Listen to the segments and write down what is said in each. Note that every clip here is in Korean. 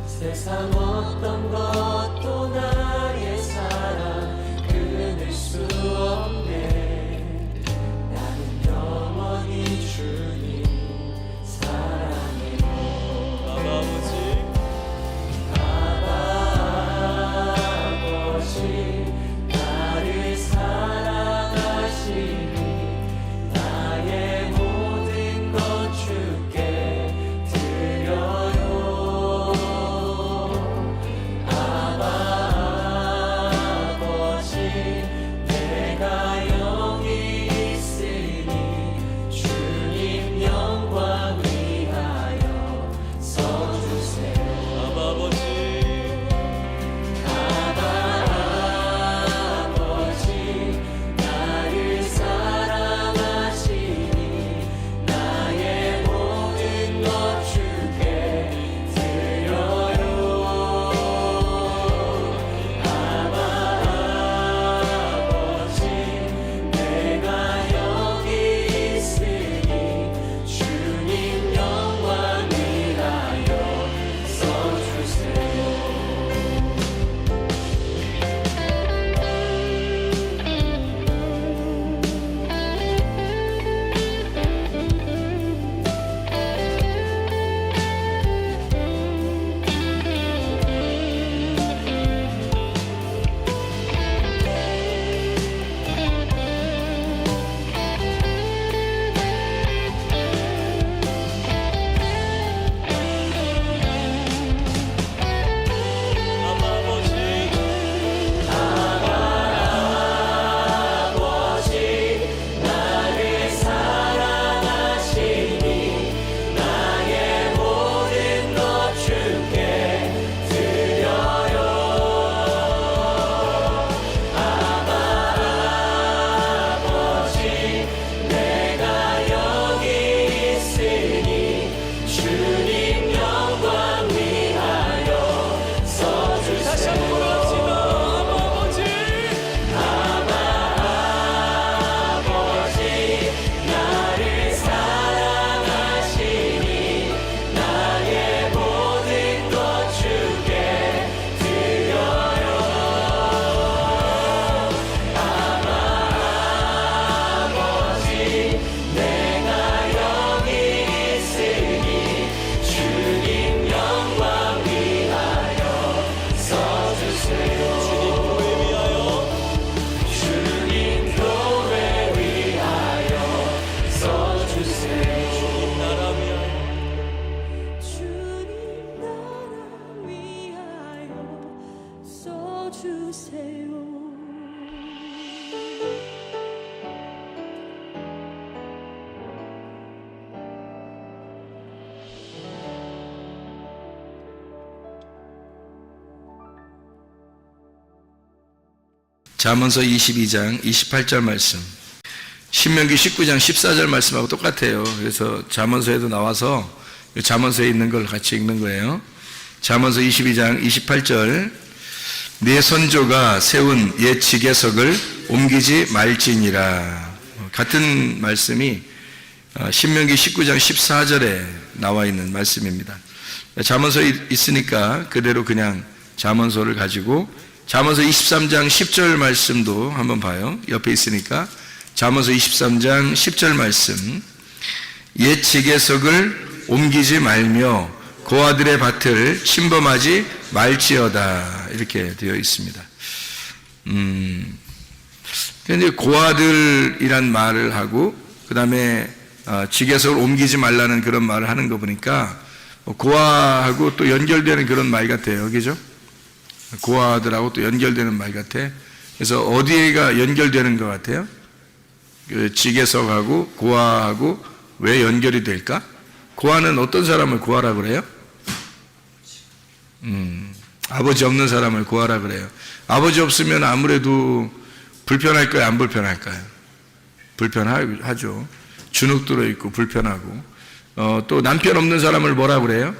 세상 어떤 것도 나의 사랑 끊을 수 없네. 나는 영원히 주님 사랑해요. 아바 아버지 나를 사랑하시니 나의 모든 것 주께 드려요. 잠언서 22장 28절 말씀, 신명기 19장 14절 말씀하고 똑같아요. 그래서 잠언서에도 나와서 잠언서에 있는 걸 같이 읽는 거예요. 잠언서 22장 28절, 내 선조가 세운 옛 지계석을 옮기지 말지니라. 같은 말씀이 신명기 19장 14절에 나와 있는 말씀입니다. 잠언서에 있으니까 그대로 그냥 잠언서를 가지고 잠언서 23장 10절 말씀도 한번 봐요. 옆에 있으니까 잠언서 23장 10절 말씀, 옛 지계석을 옮기지 말며 고아들의 밭을 침범하지 말지어다, 이렇게 되어 있습니다. 근데 고아들이란 말을 하고 그 다음에 지계석을 옮기지 말라는 그런 말을 하는 거 보니까 고아하고 또 연결되는 그런 말 같아요. 그죠? 고아들하고 또 연결되는 말 같아. 그래서 어디가 연결되는 것 같아요? 그 지게석하고 고아하고 왜 연결이 될까? 고아는 어떤 사람을 고아라 그래요? 아버지 없는 사람을 고아라 그래요. 아버지 없으면 아무래도 불편할까요? 안 불편할까요? 불편하죠. 주눅 들어있고 불편하고. 또 남편 없는 사람을 뭐라 그래요?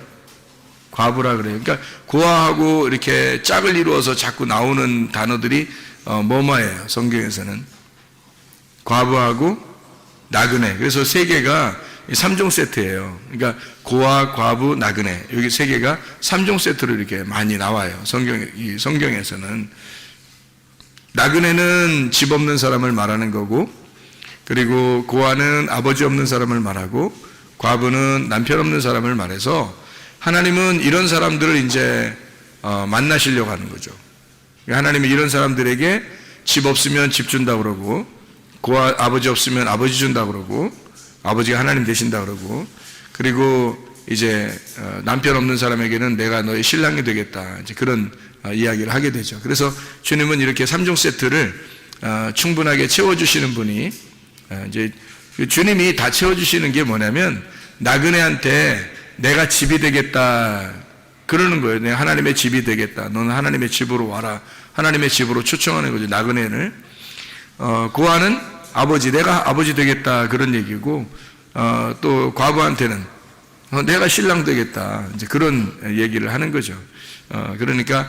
과부라 그래요. 그러니까 고아하고 이렇게 짝을 이루어서 자꾸 나오는 단어들이 뭐뭐예요. 성경에서는 과부하고 나그네. 그래서 세 개가 3종 세트예요. 그러니까 고아, 과부, 나그네. 여기 세 개가 3종 세트로 이렇게 많이 나와요. 성경에서는. 나그네는 집 없는 사람을 말하는 거고, 그리고 고아는 아버지 없는 사람을 말하고, 과부는 남편 없는 사람을 말해서 하나님은 이런 사람들을 이제 만나시려고 하는 거죠. 하나님은 이런 사람들에게 집 없으면 집 준다고 그러고, 고아 아버지 없으면 아버지 준다고 그러고, 아버지가 하나님 되신다 그러고, 그리고 이제 남편 없는 사람에게는 내가 너의 신랑이 되겠다, 이제 그런 이야기를 하게 되죠. 그래서 주님은 이렇게 3종 세트를 충분하게 채워주시는 분이, 이제 주님이 다 채워주시는 게 뭐냐면 나그네한테 내가 집이 되겠다 그러는 거예요. 내가 하나님의 집이 되겠다, 너는 하나님의 집으로 와라, 하나님의 집으로 초청하는 거죠. 나그네를. 고아는 아버지, 내가 아버지 되겠다 그런 얘기고, 또 과부한테는 내가 신랑 되겠다, 이제 그런 얘기를 하는 거죠. 그러니까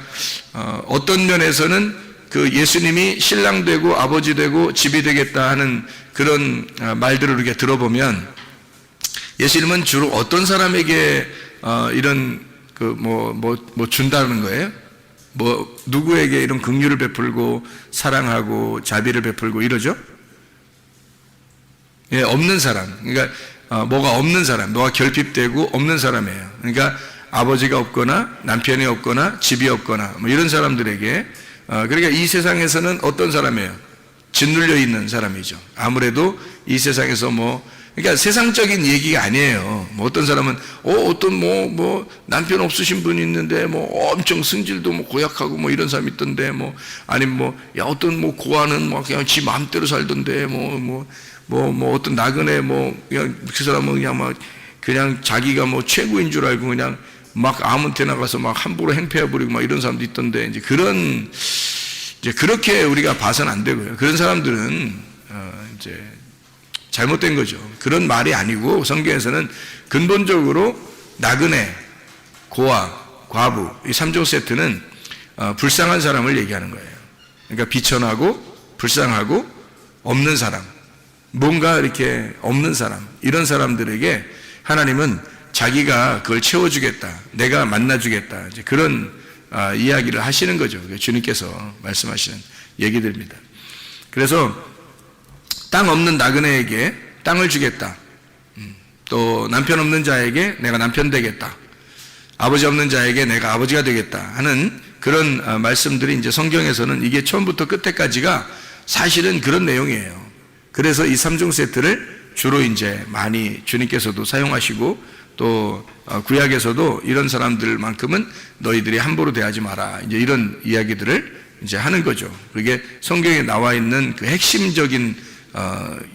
어떤 면에서는 그 예수님이 신랑 되고 아버지 되고 집이 되겠다 하는 그런 말들을 이렇게 들어보면 예수님은 주로 어떤 사람에게 이런 뭐 준다는 거예요? 뭐 누구에게 이런 긍휼을 베풀고 사랑하고 자비를 베풀고 이러죠? 예, 없는 사람. 그러니까 뭐가 없는 사람, 뭐가 결핍되고 없는 사람이에요. 그러니까 아버지가 없거나 남편이 없거나 집이 없거나 뭐 이런 사람들에게, 그러니까 이 세상에서는 어떤 사람이에요? 짓눌려 있는 사람이죠. 아무래도 이 세상에서 그러니까 세상적인 얘기가 아니에요. 뭐 어떤 사람은 어떤 뭐 남편 없으신 분이 있는데 뭐 엄청 승질도 뭐 고약하고 뭐 이런 사람이 있던데, 뭐 아니면 야 어떤 고아는 뭐 그냥 지 마음대로 살던데, 뭐 어떤 나그네 그냥 그 사람은 그냥 자기가 최고인 줄 알고 그냥 막 아무 데나 가서 막 함부로 행패해버리고 막 이런 사람도 있던데, 이제 그렇게 우리가 봐서는 안 되고요. 그런 사람들은 이제 잘못된 거죠. 그런 말이 아니고 성경에서는 근본적으로 나그네, 고아, 과부 이 3종 세트는 불쌍한 사람을 얘기하는 거예요. 그러니까 비천하고 불쌍하고 없는 사람, 뭔가 이렇게 없는 사람, 이런 사람들에게 하나님은 자기가 그걸 채워주겠다, 내가 만나주겠다, 이제 그런 이야기를 하시는 거죠. 주님께서 말씀하시는 얘기들입니다. 그래서 땅 없는 나그네에게 땅을 주겠다, 또 남편 없는 자에게 내가 남편 되겠다, 아버지 없는 자에게 내가 아버지가 되겠다 하는 그런 말씀들이 이제 성경에서는 이게 처음부터 끝에까지가 사실은 그런 내용이에요. 그래서 이 3종 세트를 주로 이제 많이 주님께서도 사용하시고, 또 구약에서도 이런 사람들만큼은 너희들이 함부로 대하지 마라, 이제 이런 이야기들을 이제 하는 거죠. 그게 성경에 나와 있는 그 핵심적인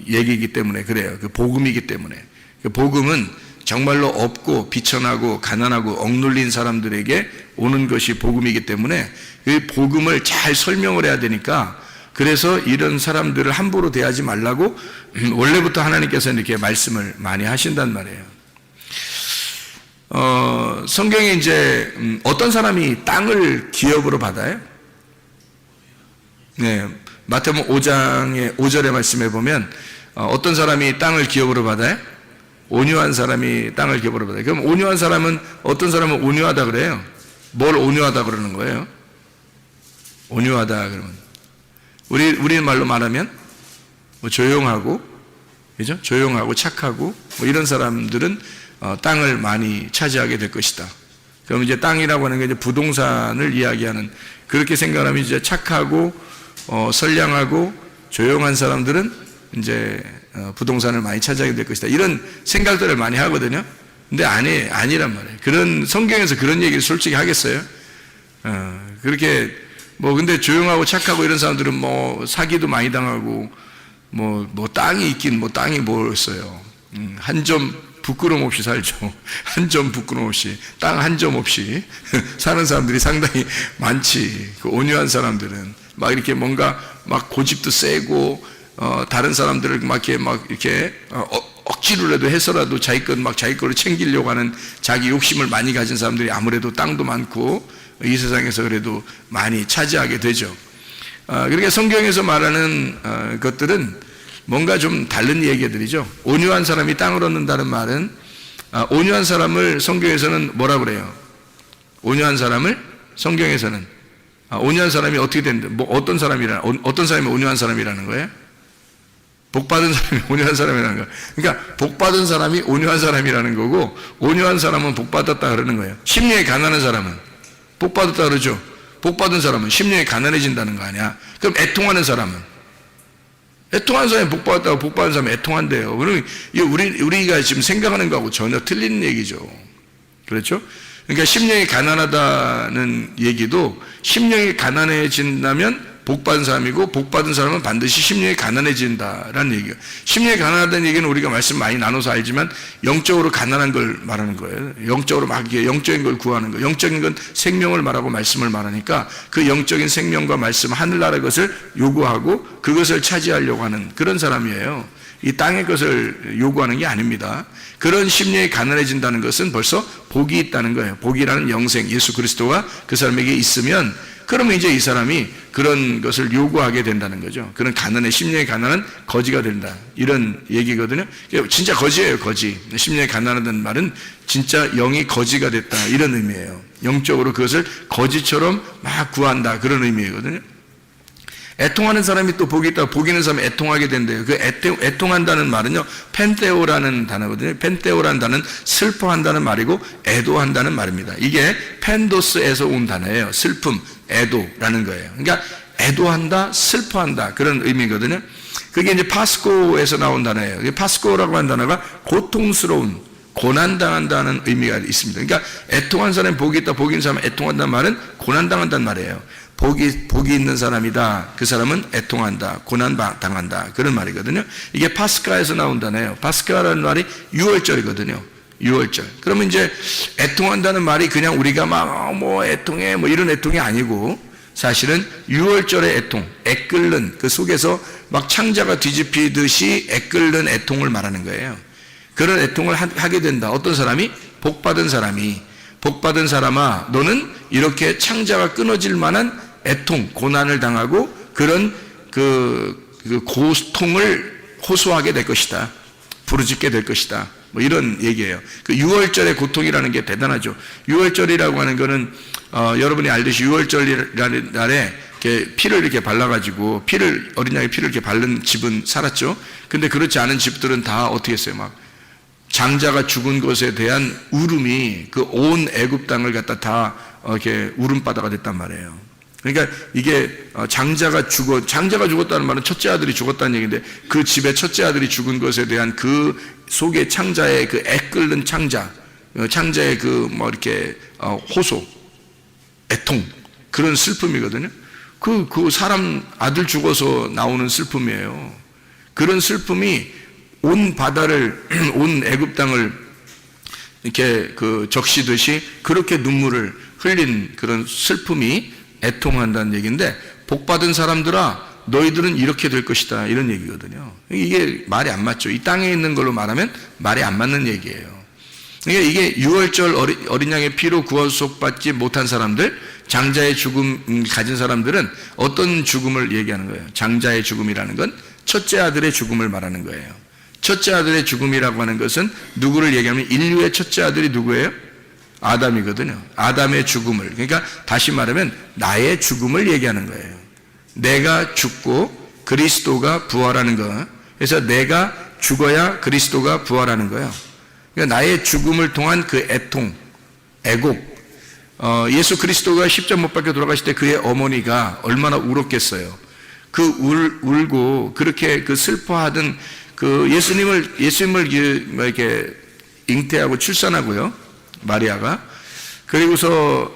얘기이기 때문에 그래요. 그 복음이기 때문에. 그 복음은 정말로 없고 비천하고 가난하고 억눌린 사람들에게 오는 것이 복음이기 때문에 그 복음을 잘 설명을 해야 되니까, 그래서 이런 사람들을 함부로 대하지 말라고 원래부터 하나님께서 이렇게 말씀을 많이 하신단 말이에요. 성경에 이제 어떤 사람이 땅을 기업으로 받아요? 네, 마태복음 5장의 5절의 말씀에 보면 어떤 사람이 땅을 기업으로 받아요? 온유한 사람이 땅을 기업으로 받아요. 그럼 온유한 사람은, 어떤 사람은 온유하다 그래요? 뭘 온유하다 그러는 거예요? 온유하다 그러면 우리 말로 말하면 조용하고, 그죠? 조용하고 착하고 이런 사람들은 땅을 많이 차지하게 될 것이다. 그럼 이제 땅이라고 하는 게 이제 부동산을 이야기하는, 그렇게 생각하면 이제 착하고 선량하고 조용한 사람들은 이제 부동산을 많이 차지하게 될 것이다, 이런 생각들을 많이 하거든요. 근데 아니란 말이에요. 그런 성경에서 그런 얘기를 솔직히 하겠어요? 그렇게 근데 조용하고 착하고 이런 사람들은 사기도 많이 당하고 뭐 땅이 있긴 뭐 땅이 뭐였어요. 한 점 부끄럼 없이 살죠. 한 점 부끄럼 없이, 땅 한 점 없이 사는 사람들이 상당히 많지. 그 온유한 사람들은 막 이렇게 뭔가 막 고집도 세고, 다른 사람들을 막 이렇게 억지로라도 해서라도 자기 걸로 챙기려고 하는 자기 욕심을 많이 가진 사람들이 아무래도 땅도 많고 이 세상에서 그래도 많이 차지하게 되죠. 그러니까 성경에서 말하는 것들은 뭔가 좀 다른 얘기들이죠. 온유한 사람이 땅을 얻는다는 말은, 온유한 사람을 성경에서는 뭐라 그래요? 온유한 사람을 성경에서는, 온유한 사람이 어떻게 되는데, 어떤 사람이 온유한 사람이라는 거예요? 복받은 사람이 온유한 사람이라는 거예요. 그러니까 복받은 사람이 온유한 사람이라는 거고, 온유한 사람은 복받았다 그러는 거예요. 심령이 가난한 사람은 복받았다 그러죠. 복받은 사람은 심령이 가난해진다는 거 아니야. 그럼 애통하는 사람은, 애통하는 사람이 복받았다고 복받은 사람이 애통한대요. 그러면 우리가 지금 생각하는 거하고 전혀 틀린 얘기죠. 그렇죠? 그러니까 심령이 가난하다는 얘기도, 심령이 가난해진다면 복받은 사람이고, 복받은 사람은 반드시 심령이 가난해진다라는 얘기예요. 심령이 가난하다는 얘기는 우리가 말씀 많이 나눠서 알지만 영적으로 가난한 걸 말하는 거예요. 영적으로 막 영적인 걸 구하는 거예요. 영적인 건 생명을 말하고 말씀을 말하니까 그 영적인 생명과 말씀, 하늘나라의 것을 요구하고 그것을 차지하려고 하는 그런 사람이에요. 이 땅의 것을 요구하는 게 아닙니다. 그런 심령이 가난해진다는 것은 벌써 복이 있다는 거예요. 복이라는 영생, 예수 그리스도가 그 사람에게 있으면, 그러면 이제 이 사람이 그런 것을 요구하게 된다는 거죠. 그런 가난의, 심령의 가난은 거지가 된다, 이런 얘기거든요. 진짜 거지예요, 거지. 심령의 가난하다는 말은 진짜 영이 거지가 됐다, 이런 의미예요. 영적으로 그것을 거지처럼 막 구한다, 그런 의미거든요. 애통하는 사람이 또 복이 있다. 복 있는 사람이 애통하게 된대요. 그 애통한다는 말은요, 펜테오라는 단어거든요. 펜테오라는 단어는 슬퍼한다는 말이고 애도한다는 말입니다. 이게 펜도스에서 온 단어예요. 슬픔, 애도라는 거예요. 그러니까 애도한다, 슬퍼한다, 그런 의미거든요. 그게 이제 파스코에서 나온 단어예요. 파스코라고 하는 단어가 고통스러운, 고난당한다는 의미가 있습니다. 그러니까 애통한 사람이 복이 있다, 복이 있는 사람이 애통한다는 말은 고난당한다는 말이에요. 복이 있는 사람이다, 그 사람은 애통한다, 고난당한다, 그런 말이거든요. 이게 파스카에서 나온다네요. 파스카라는 말이 6월절이거든요. 6월절. 그러면 이제 애통한다는 말이 그냥 우리가 막 애통해 이런 애통이 아니고, 사실은 6월절의 애통, 애끓는, 그 속에서 막 창자가 뒤집히듯이 애끓는 애통을 말하는 거예요. 그런 애통을 하게 된다. 어떤 사람이? 복받은 사람이, 복받은 사람아, 너는 이렇게 창자가 끊어질 만한 애통, 고난을 당하고 그런 그 고통을 호소하게 될 것이다, 부르짖게 될 것이다, 이런 얘기예요. 그 6월절의 고통이라는 게 대단하죠. 6월절이라고 하는 거는 여러분이 알듯이 6월절이라는 날에 이렇게 피를 이렇게 발라가지고 어린 양의 피를 이렇게 바른 집은 살았죠. 근데 그렇지 않은 집들은 다 어떻게 했어요? 막 장자가 죽은 것에 대한 울음이 그 온 애굽 땅을 갖다 다 이렇게 울음바다가 됐단 말이에요. 그러니까 이게 장자가 죽었다는 말은 첫째 아들이 죽었다는 얘기인데, 그 집의 첫째 아들이 죽은 것에 대한 그 속에 창자의 그 애끓는 창자의 그 이렇게 호소, 애통, 그런 슬픔이거든요. 그 사람 아들 죽어서 나오는 슬픔이에요. 그런 슬픔이 온 바다를, 온 애굽 땅을 이렇게 적시듯이 그렇게 눈물을 흘린 그런 슬픔이 애통한다는 얘기인데, 복받은 사람들아, 너희들은 이렇게 될 것이다, 이런 얘기거든요. 이게 말이 안 맞죠. 이 땅에 있는 걸로 말하면 말이 안 맞는 얘기예요. 그러니까 이게 6월절 어린 양의 피로 구원속받지 못한 사람들, 장자의 죽음 가진 사람들은 어떤 죽음을 얘기하는 거예요? 장자의 죽음이라는 건 첫째 아들의 죽음을 말하는 거예요. 첫째 아들의 죽음이라고 하는 것은 누구를 얘기하면, 인류의 첫째 아들이 누구예요? 아담이거든요. 아담의 죽음을, 그러니까 다시 말하면 나의 죽음을 얘기하는 거예요. 내가 죽고 그리스도가 부활하는 거. 그래서 내가 죽어야 그리스도가 부활하는 거예요. 그러니까 나의 죽음을 통한 그 애통, 애곡. 예수 그리스도가 십자가 못 박혀 돌아가실 때 그의 어머니가 얼마나 울었겠어요. 울고 그렇게 슬퍼하던 예수님을 이렇게 잉태하고 출산하고요, 마리아가. 그리고서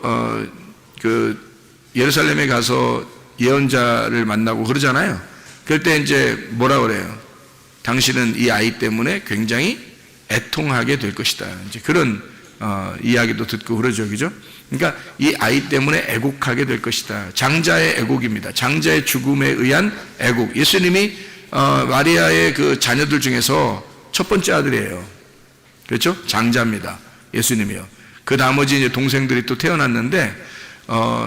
예루살렘에 가서 예언자를 만나고 그러잖아요. 그럴 때 이제 뭐라 그래요? 당신은 이 아이 때문에 굉장히 애통하게 될 것이다. 이제 그런 이야기도 듣고 그러죠, 그죠? 그러니까 이 아이 때문에 애곡하게 될 것이다. 장자의 애곡입니다. 장자의 죽음에 의한 애곡. 예수님이 마리아의 그 자녀들 중에서 첫 번째 아들이에요. 그렇죠? 장자입니다. 예수님이요. 그 나머지 이제 동생들이 또 태어났는데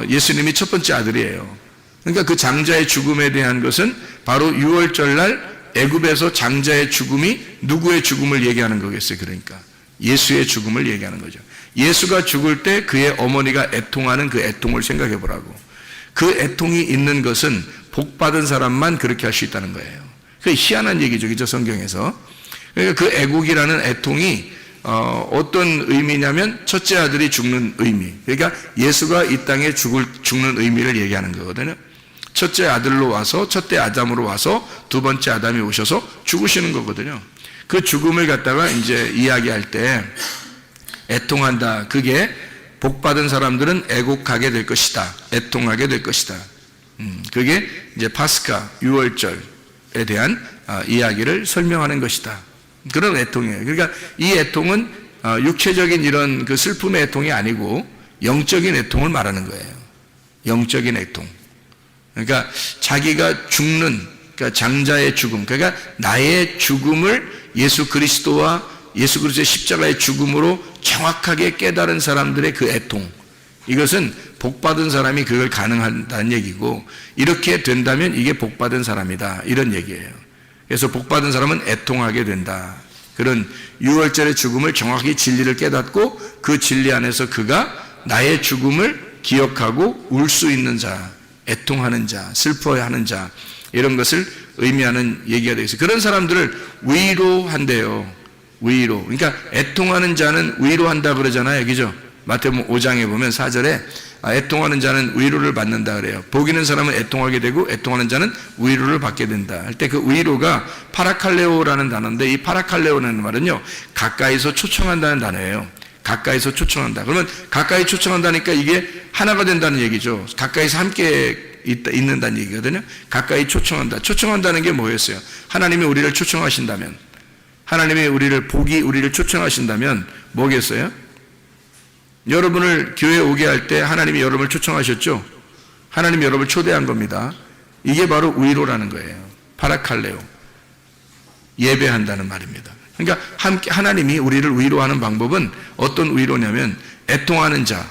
예수님이 첫 번째 아들이에요. 그러니까 그 장자의 죽음에 대한 것은 바로 유월절날 애굽에서 장자의 죽음이 누구의 죽음을 얘기하는 거겠어요? 그러니까 예수의 죽음을 얘기하는 거죠. 예수가 죽을 때 그의 어머니가 애통하는 그 애통을 생각해 보라고. 그 애통이 있는 것은 복받은 사람만 그렇게 할 수 있다는 거예요. 그 희한한 얘기죠, 그죠? 성경에서. 그러니까 그 애국이라는 애통이 어떤 의미냐면 첫째 아들이 죽는 의미. 그러니까 예수가 이 땅에 죽는 의미를 얘기하는 거거든요. 첫째 아들로 와서, 첫째 아담으로 와서 두 번째 아담이 오셔서 죽으시는 거거든요. 그 죽음을 갖다가 이제 이야기할 때 애통한다. 그게 복받은 사람들은 애곡하게 될 것이다. 애통하게 될 것이다. 그게 이제 파스카, 유월절에 대한 이야기를 설명하는 것이다. 그런 애통이에요. 그러니까 이 애통은 육체적인 이런 그 슬픔의 애통이 아니고 영적인 애통을 말하는 거예요. 영적인 애통. 그러니까 자기가 죽는, 그러니까 장자의 죽음, 그러니까 나의 죽음을 예수 그리스도와 예수 그리스도의 십자가의 죽음으로 정확하게 깨달은 사람들의 그 애통, 이것은 복받은 사람이 그걸 가능하다는 얘기고, 이렇게 된다면 이게 복받은 사람이다, 이런 얘기예요. 그래서 복받은 사람은 애통하게 된다. 그런 유월절의 죽음을 정확히 진리를 깨닫고 그 진리 안에서 그가 나의 죽음을 기억하고 울 수 있는 자, 애통하는 자, 슬퍼하는 자, 이런 것을 의미하는 얘기가 되겠어요. 그런 사람들을 위로한대요. 위로. 그러니까 애통하는 자는 위로한다 그러잖아요. 그죠? 마태복음 5장에 보면 4절에 애통하는 자는 위로를 받는다 그래요. 복 있는 사람은 애통하게 되고 애통하는 자는 위로를 받게 된다 할 때 그 위로가 파라칼레오라는 단어인데, 이 파라칼레오라는 말은요, 가까이서 초청한다는 단어예요. 가까이서 초청한다. 그러면 가까이 초청한다니까 이게 하나가 된다는 얘기죠. 가까이서 함께 있는다는 얘기거든요. 가까이 초청한다. 초청한다는 게 뭐였어요? 하나님이 우리를 초청하신다면, 하나님이 우리를 초청하신다면 뭐겠어요? 여러분을 교회에 오게 할 때 하나님이 여러분을 초청하셨죠? 하나님이 여러분을 초대한 겁니다. 이게 바로 위로라는 거예요. 파라칼레오. 예배한다는 말입니다. 그러니까 함께 하나님이 우리를 위로하는 방법은 어떤 위로냐면, 애통하는 자,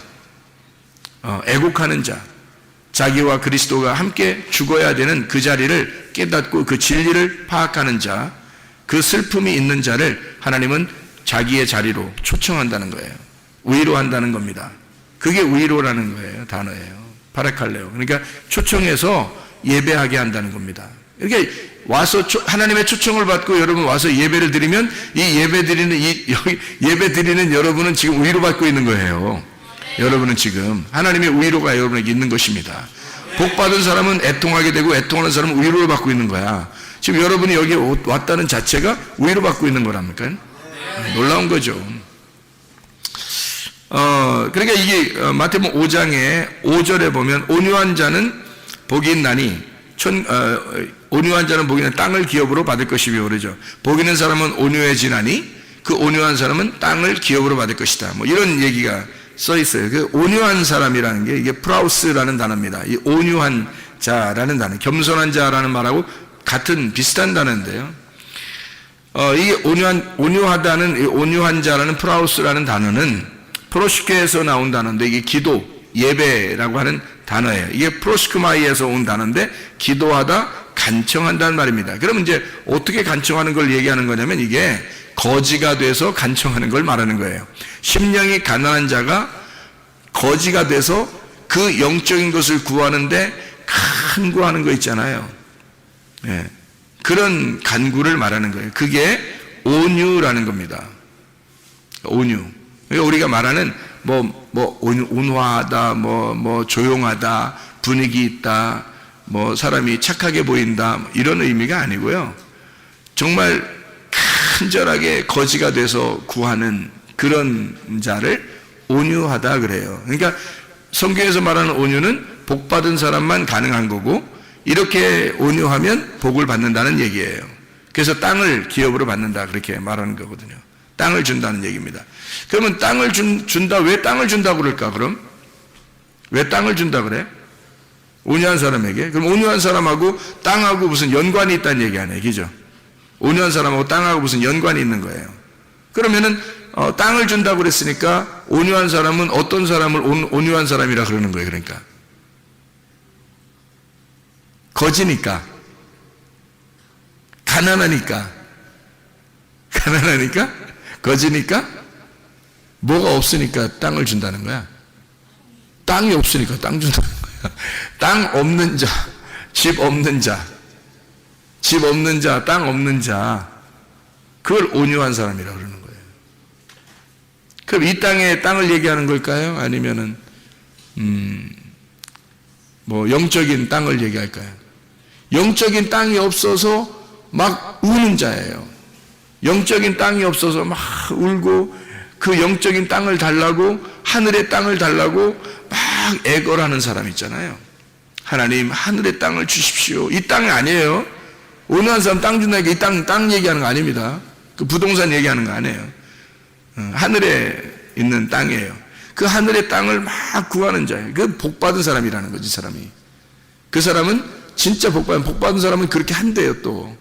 애곡하는 자, 자기와 그리스도가 함께 죽어야 되는 그 자리를 깨닫고 그 진리를 파악하는 자, 그 슬픔이 있는 자를 하나님은 자기의 자리로 초청한다는 거예요. 위로한다는 겁니다. 그게 위로라는 거예요. 단어예요. 파라칼레오. 그러니까 초청해서 예배하게 한다는 겁니다. 이렇게 와서 하나님의 초청을 받고 여러분 와서 예배를 드리면, 이 예배 드리는 여러분은 지금 위로받고 있는 거예요. 여러분은 지금 하나님의 위로가 여러분에게 있는 것입니다. 복 받은 사람은 애통하게 되고 애통하는 사람은 위로를 받고 있는 거야. 지금 여러분이 여기 왔다는 자체가 위로받고 있는 거랍니까? 놀라운 거죠. 그러니까 이게 마태복음 5장의 5절에 보면 온유한 자는 복이 있나니 온유한 자는 복이 있는 땅을 기업으로 받을 것이며 그러죠. 복 있는 사람은 온유해지나니 그 온유한 사람은 땅을 기업으로 받을 것이다. 뭐 이런 얘기가 써 있어요. 그 온유한 사람이라는 게 이게 프라우스라는 단어입니다. 이 온유한 자라는 단어, 겸손한 자라는 말하고 같은 비슷한 단어인데요. 이 온유하다는, 이 온유한 자라는 프라우스라는 단어는 프로시케에서 나온 단어인데, 이게 기도, 예배라고 하는 단어예요. 이게 프로시크마이에서 온 단어인데, 기도하다, 간청한다는 말입니다. 그러면 이제 어떻게 간청하는 걸 얘기하는 거냐면, 이게 거지가 돼서 간청하는 걸 말하는 거예요. 심령이 가난한 자가 거지가 돼서 그 영적인 것을 구하는데 간구하는 거 있잖아요. 예. 그런 간구를 말하는 거예요. 그게 온유라는 겁니다. 온유. 그러니까 우리가 말하는 온화하다, 조용하다, 분위기 있다, 사람이 착하게 보인다, 이런 의미가 아니고요. 정말 간절하게 거지가 돼서 구하는 그런 자를 온유하다 그래요. 그러니까 성경에서 말하는 온유는 복받은 사람만 가능한 거고, 이렇게 온유하면 복을 받는다는 얘기예요. 그래서 땅을 기업으로 받는다 그렇게 말하는 거거든요. 땅을 준다는 얘기입니다. 그러면 땅을 준다, 왜 땅을 준다고 그럴까 그럼? 왜 땅을 준다 그래? 온유한 사람에게? 그럼 온유한 사람하고 땅하고 무슨 연관이 있다는 얘기 아니에요, 그죠? 온유한 사람하고 땅하고 무슨 연관이 있는 거예요. 그러면은 땅을 준다고 그랬으니까 온유한 사람은 어떤 사람을 온유한 사람이라 그러는 거예요. 그러니까 거지니까, 가난하니까, 거지니까, 뭐가 없으니까 땅을 준다는 거야. 땅이 없으니까 땅 준다는 거야. 땅 없는 자, 집 없는 자, 땅 없는 자, 그걸 온유한 사람이라고 그러는 거예요. 그럼 이 땅에 땅을 얘기하는 걸까요? 아니면은 뭐 영적인 땅을 얘기할까요? 영적인 땅이 없어서 막 우는 자예요. 영적인 땅이 없어서 막 울고 그 영적인 땅을 달라고, 하늘의 땅을 달라고 막 애걸 하는 사람 있잖아요. 하나님, 하늘의 땅을 주십시오. 이 땅이 아니에요. 온유한 사람 땅 준다니까 이 땅 얘기하는 거 아닙니다. 그 부동산 얘기하는 거 아니에요. 하늘에 있는 땅이에요. 그 하늘의 땅을 막 구하는 자예요. 그 복받은 사람이라는 거지, 사람이. 그 사람은 진짜 복받은 사람은 그렇게 한대요, 또.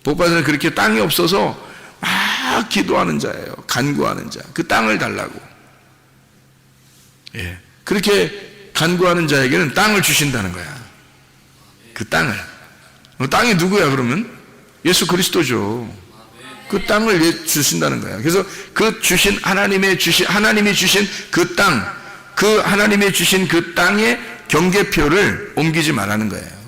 복받은 사람은 그렇게 땅이 없어서 막 기도하는 자예요. 간구하는 자. 그 땅을 달라고. 예. 그렇게 간구하는 자에게는 땅을 주신다는 거야. 그 땅을. 땅이 누구야, 그러면? 예수 그리스도죠. 그 땅을 주신다는 거야. 그래서 그 주신 하나님이 주신 그 땅, 그 하나님이 주신 그 땅의 경계표를 옮기지 말라는 거예요.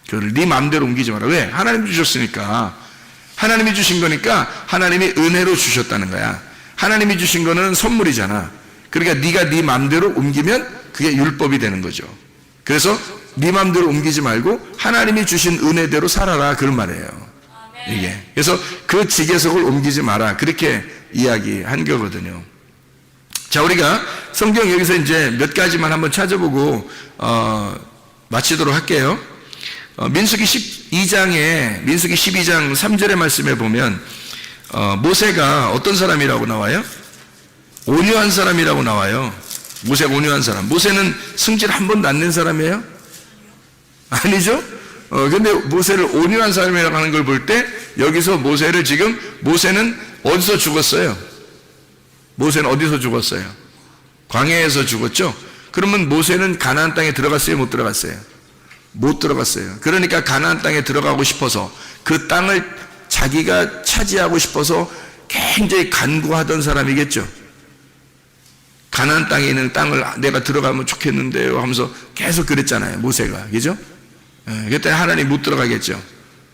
그걸 네 마음대로 옮기지 마라. 왜? 하나님이 주셨으니까. 하나님이 주신 거니까 하나님이 은혜로 주셨다는 거야. 하나님이 주신 거는 선물이잖아. 그러니까 네가 네 마음대로 옮기면 그게 율법이 되는 거죠. 그래서 네 마음대로 옮기지 말고 하나님이 주신 은혜대로 살아라, 그런 말이에요. 이게. 그래서 그 지계석을 옮기지 마라, 그렇게 이야기한 거거든요. 자, 우리가 성경 여기서 이제 몇 가지만 한번 찾아보고 마치도록 할게요. 민수기 12장 3절의 말씀에 보면 모세가 어떤 사람이라고 나와요? 온유한 사람이라고 나와요. 모세가 온유한 사람. 모세는 승질 한 번도 안 낸 사람이에요? 아니죠? 근데 모세를 온유한 사람이라고 하는 걸 볼 때 여기서 모세는 어디서 죽었어요? 모세는 어디서 죽었어요? 광야에서 죽었죠? 그러면 모세는 가나안 땅에 들어갔어요? 못 들어갔어요? 못 들어갔어요. 그러니까 가나안 땅에 들어가고 싶어서 그 땅을 자기가 차지하고 싶어서 굉장히 간구하던 사람이겠죠. 가나안 땅에 있는 땅을 내가 들어가면 좋겠는데요 하면서 계속 그랬잖아요, 모세가. 그죠? 그때 하나님 못 들어가겠죠.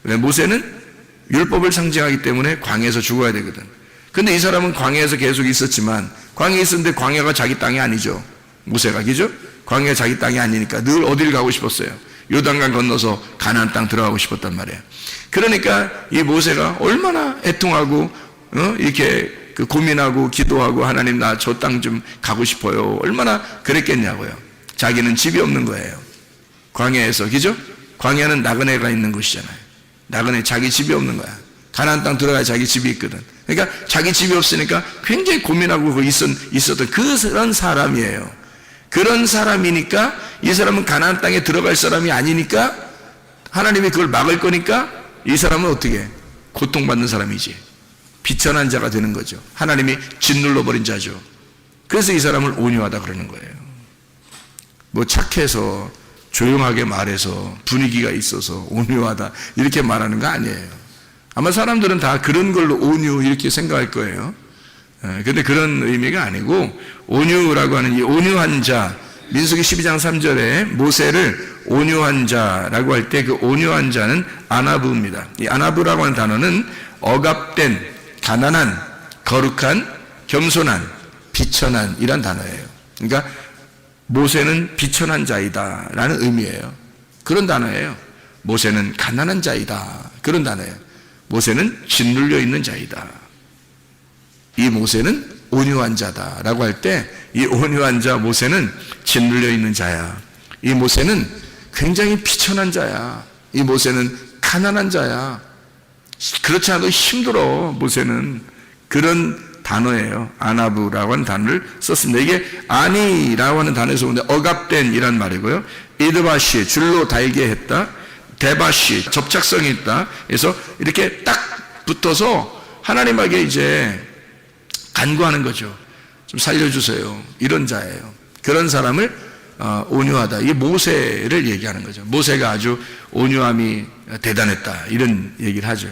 모세는 율법을 상징하기 때문에 광야에서 죽어야 되거든. 근데 이 사람은 광야에서 계속 있었지만, 광야에 있었는데 광야가 자기 땅이 아니죠, 모세가. 그죠? 광야가 자기 땅이 아니니까 늘 어딜 가고 싶었어요? 요단강 건너서 가나안 땅 들어가고 싶었단 말이에요. 그러니까 이 모세가 얼마나 애통하고 이렇게 고민하고 기도하고, 하나님 나 저 땅 좀 가고 싶어요, 얼마나 그랬겠냐고요. 자기는 집이 없는 거예요, 광야에서. 그죠? 광야는 나그네가 있는 곳이잖아요. 나그네, 자기 집이 없는 거야. 가나안 땅 들어가야 자기 집이 있거든. 그러니까 자기 집이 없으니까 굉장히 고민하고 있었던 그런 사람이에요. 그런 사람이니까, 이 사람은 가나안 땅에 들어갈 사람이 아니니까 하나님이 그걸 막을 거니까 이 사람은 어떻게? 고통받는 사람이지. 비천한 자가 되는 거죠. 하나님이 짓눌러버린 자죠. 그래서 이 사람을 온유하다 그러는 거예요. 뭐 착해서 조용하게 말해서 분위기가 있어서 온유하다 이렇게 말하는 거 아니에요. 아마 사람들은 다 그런 걸로 온유 이렇게 생각할 거예요. 근데 그런 의미가 아니고, 온유라고 하는 이 온유한 자, 민수기 12장 3절에 모세를 온유한 자라고 할 때 그 온유한 자는 아나브입니다. 이 아나브라고 하는 단어는 억압된, 가난한, 거룩한, 겸손한, 비천한 이란 단어예요. 그러니까 모세는 비천한 자이다 라는 의미예요. 그런 단어예요. 모세는 가난한 자이다, 그런 단어예요. 모세는 짓눌려 있는 자이다. 이 모세는 온유한 자다라고 할 때, 이 온유한 자 모세는 짓눌려 있는 자야. 이 모세는 굉장히 비천한 자야. 이 모세는 가난한 자야. 그렇지 않아도 힘들어. 모세는 그런 단어예요. 아나브라고 하는 단어를 썼습니다. 이게 아니라고 하는 단어에서 오는데 억압된이란 말이고요. 이드바시 줄로 달게 했다. 데바시 접착성이 있다. 그래서 이렇게 딱 붙어서 하나님에게 이제 간구하는 거죠. 좀 살려주세요. 이런 자예요. 그런 사람을 온유하다. 이게 모세를 얘기하는 거죠. 모세가 아주 온유함이 대단했다. 이런 얘기를 하죠.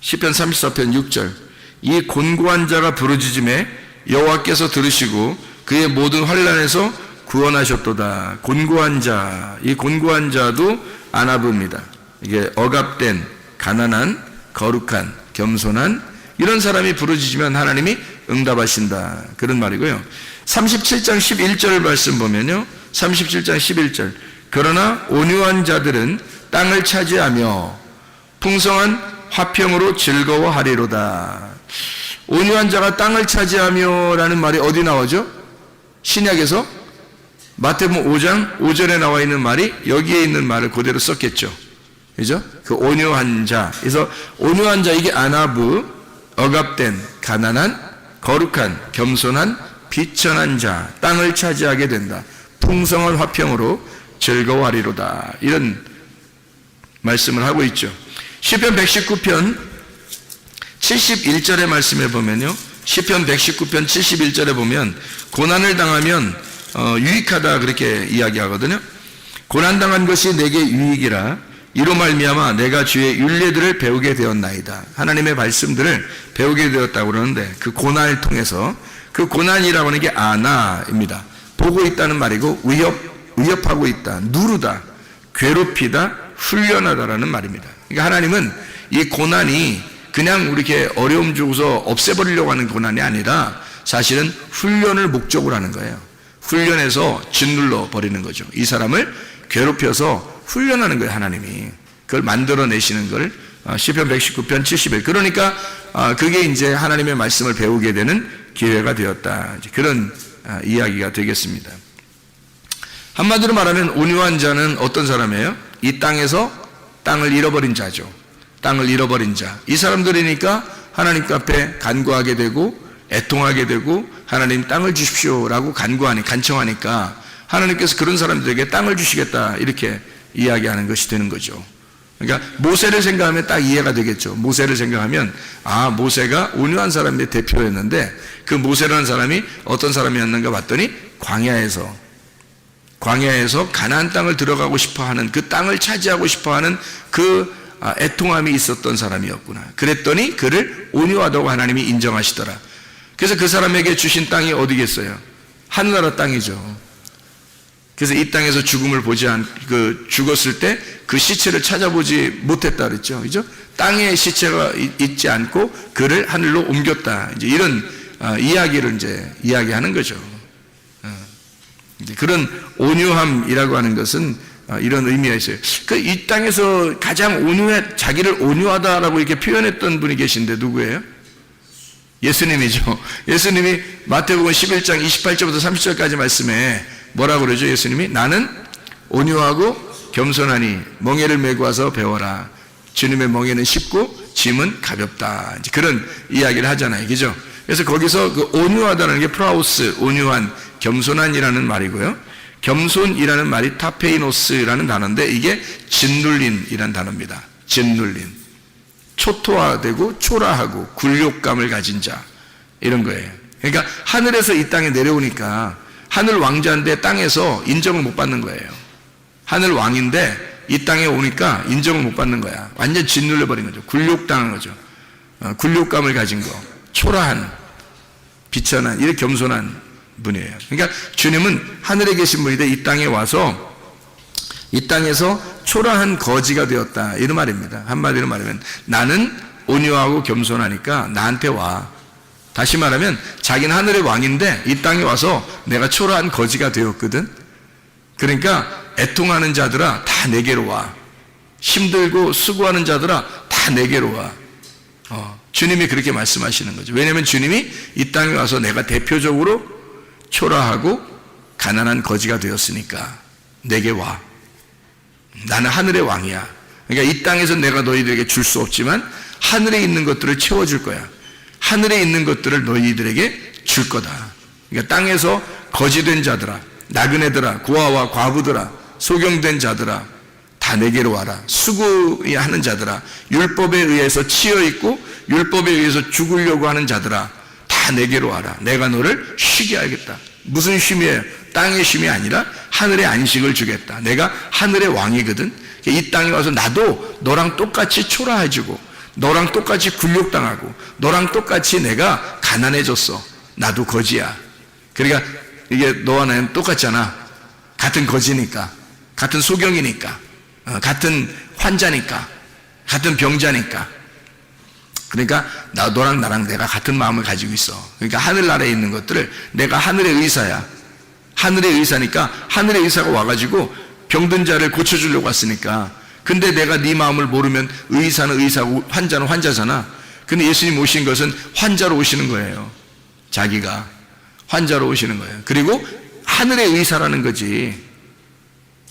시편 34편 6절 이 곤고한 자가 부르짖음에 여호와께서 들으시고 그의 모든 환난에서 구원하셨도다. 곤고한 자, 이 곤고한 자도 아나브입니다. 이게 억압된, 가난한, 거룩한, 겸손한 이런 사람이 부르짖으면 하나님이 응답하신다. 그런 말이고요. 37장 11절 말씀 보면요. 37장 11절 그러나 온유한 자들은 땅을 차지하며 풍성한 화평으로 즐거워하리로다. 온유한 자가 땅을 차지하며 라는 말이 어디 나오죠? 신약에서 마태복음 5장 5절에 나와 있는 말이 여기에 있는 말을 그대로 썼겠죠. 그죠? 그 온유한 자. 그래서 온유한 자 이게 아나브, 억압된, 가난한, 거룩한, 겸손한, 비천한 자, 땅을 차지하게 된다. 풍성한 화평으로 즐거워하리로다. 이런 말씀을 하고 있죠. 시편 119편 71절의 말씀에 보면요. 시편 119편 71절에 보면 고난을 당하면 유익하다 그렇게 이야기하거든요. 고난당한 것이 내게 유익이라 이로 말미암아 내가 주의 율례들을 배우게 되었나이다. 하나님의 말씀들을 배우게 되었다고 그러는데 그 고난을 통해서 그 고난이라고 하는 게 아나입니다. 보고 있다는 말이고 위협하고 있다, 누르다, 괴롭히다, 훈련하다라는 말입니다. 그러니까 하나님은 이 고난이 그냥 이렇게 어려움 주고서 없애버리려고 하는 고난이 아니라 사실은 훈련을 목적으로 하는 거예요. 훈련해서 짓눌러 버리는 거죠. 이 사람을 괴롭혀서 훈련하는 거예요. 하나님이 그걸 만들어내시는 걸 시편 119편 71 그러니까 그게 이제 하나님의 말씀을 배우게 되는 기회가 되었다. 그런 이야기가 되겠습니다. 한마디로 말하면 온유한 자는 어떤 사람이에요? 이 땅에서 땅을 잃어버린 자죠. 땅을 잃어버린 자. 이 사람들이니까 하나님 앞에 간구하게 되고 애통하게 되고 하나님 땅을 주십시오라고 간청하니까 하나님께서 그런 사람들에게 땅을 주시겠다 이렇게 이야기하는 것이 되는 거죠. 그러니까 모세를 생각하면 딱 이해가 되겠죠. 모세를 생각하면 모세가 온유한 사람의 대표였는데 그 모세라는 사람이 어떤 사람이었는가 봤더니 광야에서 가나안 땅을 들어가고 싶어하는 그 땅을 차지하고 싶어하는 그 애통함이 있었던 사람이었구나. 그랬더니 그를 온유하다고 하나님이 인정하시더라. 그래서 그 사람에게 주신 땅이 어디겠어요? 하늘나라 땅이죠. 그래서 이 땅에서 죽음을 죽었을 때 그 시체를 찾아보지 못했다 그랬죠. 그죠? 땅에 시체가 있지 않고 그를 하늘로 옮겼다. 이제 이런 이야기를 이제 이야기하는 거죠. 이제 그런 온유함이라고 하는 것은 이런 의미가 있어요. 이 땅에서 가장 자기를 온유하다라고 이렇게 표현했던 분이 계신데 누구예요? 예수님이죠. 예수님이 마태복음 11장 28절부터 30절까지 말씀에 뭐라고 그러죠? 예수님이 나는 온유하고 겸손하니 멍에를 메고 와서 배워라. 주님의 멍에는 쉽고 짐은 가볍다. 이제 그런 이야기를 하잖아요. 그죠? 그래서 거기서 그 온유하다는 게 프라우스, 온유한, 겸손한이라는 말이고요. 겸손이라는 말이 타페이노스라는 단어인데 이게 짓눌린이라는 단어입니다. 짓눌린. 초토화되고 초라하고 굴욕감을 가진 자 이런 거예요. 그러니까 하늘에서 이 땅에 내려오니까 하늘 왕자인데 땅에서 인정을 못 받는 거예요. 하늘 왕인데 이 땅에 오니까 인정을 못 받는 거야. 완전 짓눌려 버린 거죠. 굴욕당한 거죠. 굴욕감을 가진 거. 초라한, 비천한, 이렇게 겸손한 분이에요. 그러니까 주님은 하늘에 계신 분인데 이 땅에 와서 이 땅에서 초라한 거지가 되었다. 이런 말입니다. 한마디로 말하면 나는 온유하고 겸손하니까 나한테 와. 다시 말하면 자기는 하늘의 왕인데 이 땅에 와서 내가 초라한 거지가 되었거든. 그러니까 애통하는 자들아 다 내게로 와. 힘들고 수고하는 자들아 다 내게로 와. 주님이 그렇게 말씀하시는 거죠. 왜냐하면 주님이 이 땅에 와서 내가 대표적으로 초라하고 가난한 거지가 되었으니까 내게 와. 나는 하늘의 왕이야. 그러니까 이 땅에서 내가 너희들에게 줄 수 없지만 하늘에 있는 것들을 채워줄 거야. 하늘에 있는 것들을 너희들에게 줄 거다. 그러니까 땅에서 거지된 자들아, 나그네들아, 고아와 과부들아, 소경된 자들아, 다 내게로 와라. 수고하는 자들아, 율법에 의해서 치여있고 율법에 의해서 죽으려고 하는 자들아, 다 내게로 와라. 내가 너를 쉬게 하겠다. 무슨 쉼이에요? 땅의 쉼이 아니라 하늘의 안식을 주겠다. 내가 하늘의 왕이거든. 이 땅에 와서 나도 너랑 똑같이 초라해지고 너랑 똑같이 굴욕당하고 너랑 똑같이 내가 가난해졌어. 나도 거지야. 그러니까 이게 너와 나는 똑같잖아. 같은 거지니까, 같은 소경이니까, 같은 환자니까, 같은 병자니까. 그러니까 너랑 나랑 내가 같은 마음을 가지고 있어. 그러니까 하늘나라에 있는 것들을 내가 하늘의 의사야. 하늘의 의사니까 하늘의 의사가 와가지고 병든 자를 고쳐주려고 왔으니까. 근데 내가 네 마음을 모르면 의사는 의사고 환자는 환자잖아. 근데 예수님 오신 것은 환자로 오시는 거예요. 자기가 환자로 오시는 거예요. 그리고 하늘의 의사라는 거지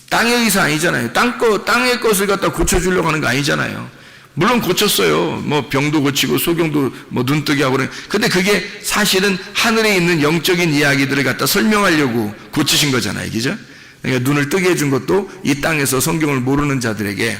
땅의 의사 아니잖아요. 땅의 것을 갖다 고쳐주려고 하는 거 아니잖아요. 물론 고쳤어요. 뭐 병도 고치고 소경도 뭐 눈뜨게 하고 그래. 근데 그게 사실은 하늘에 있는 영적인 이야기들을 갖다 설명하려고 고치신 거잖아요. 그죠? 그러니까 눈을 뜨게 해준 것도 이 땅에서 성경을 모르는 자들에게,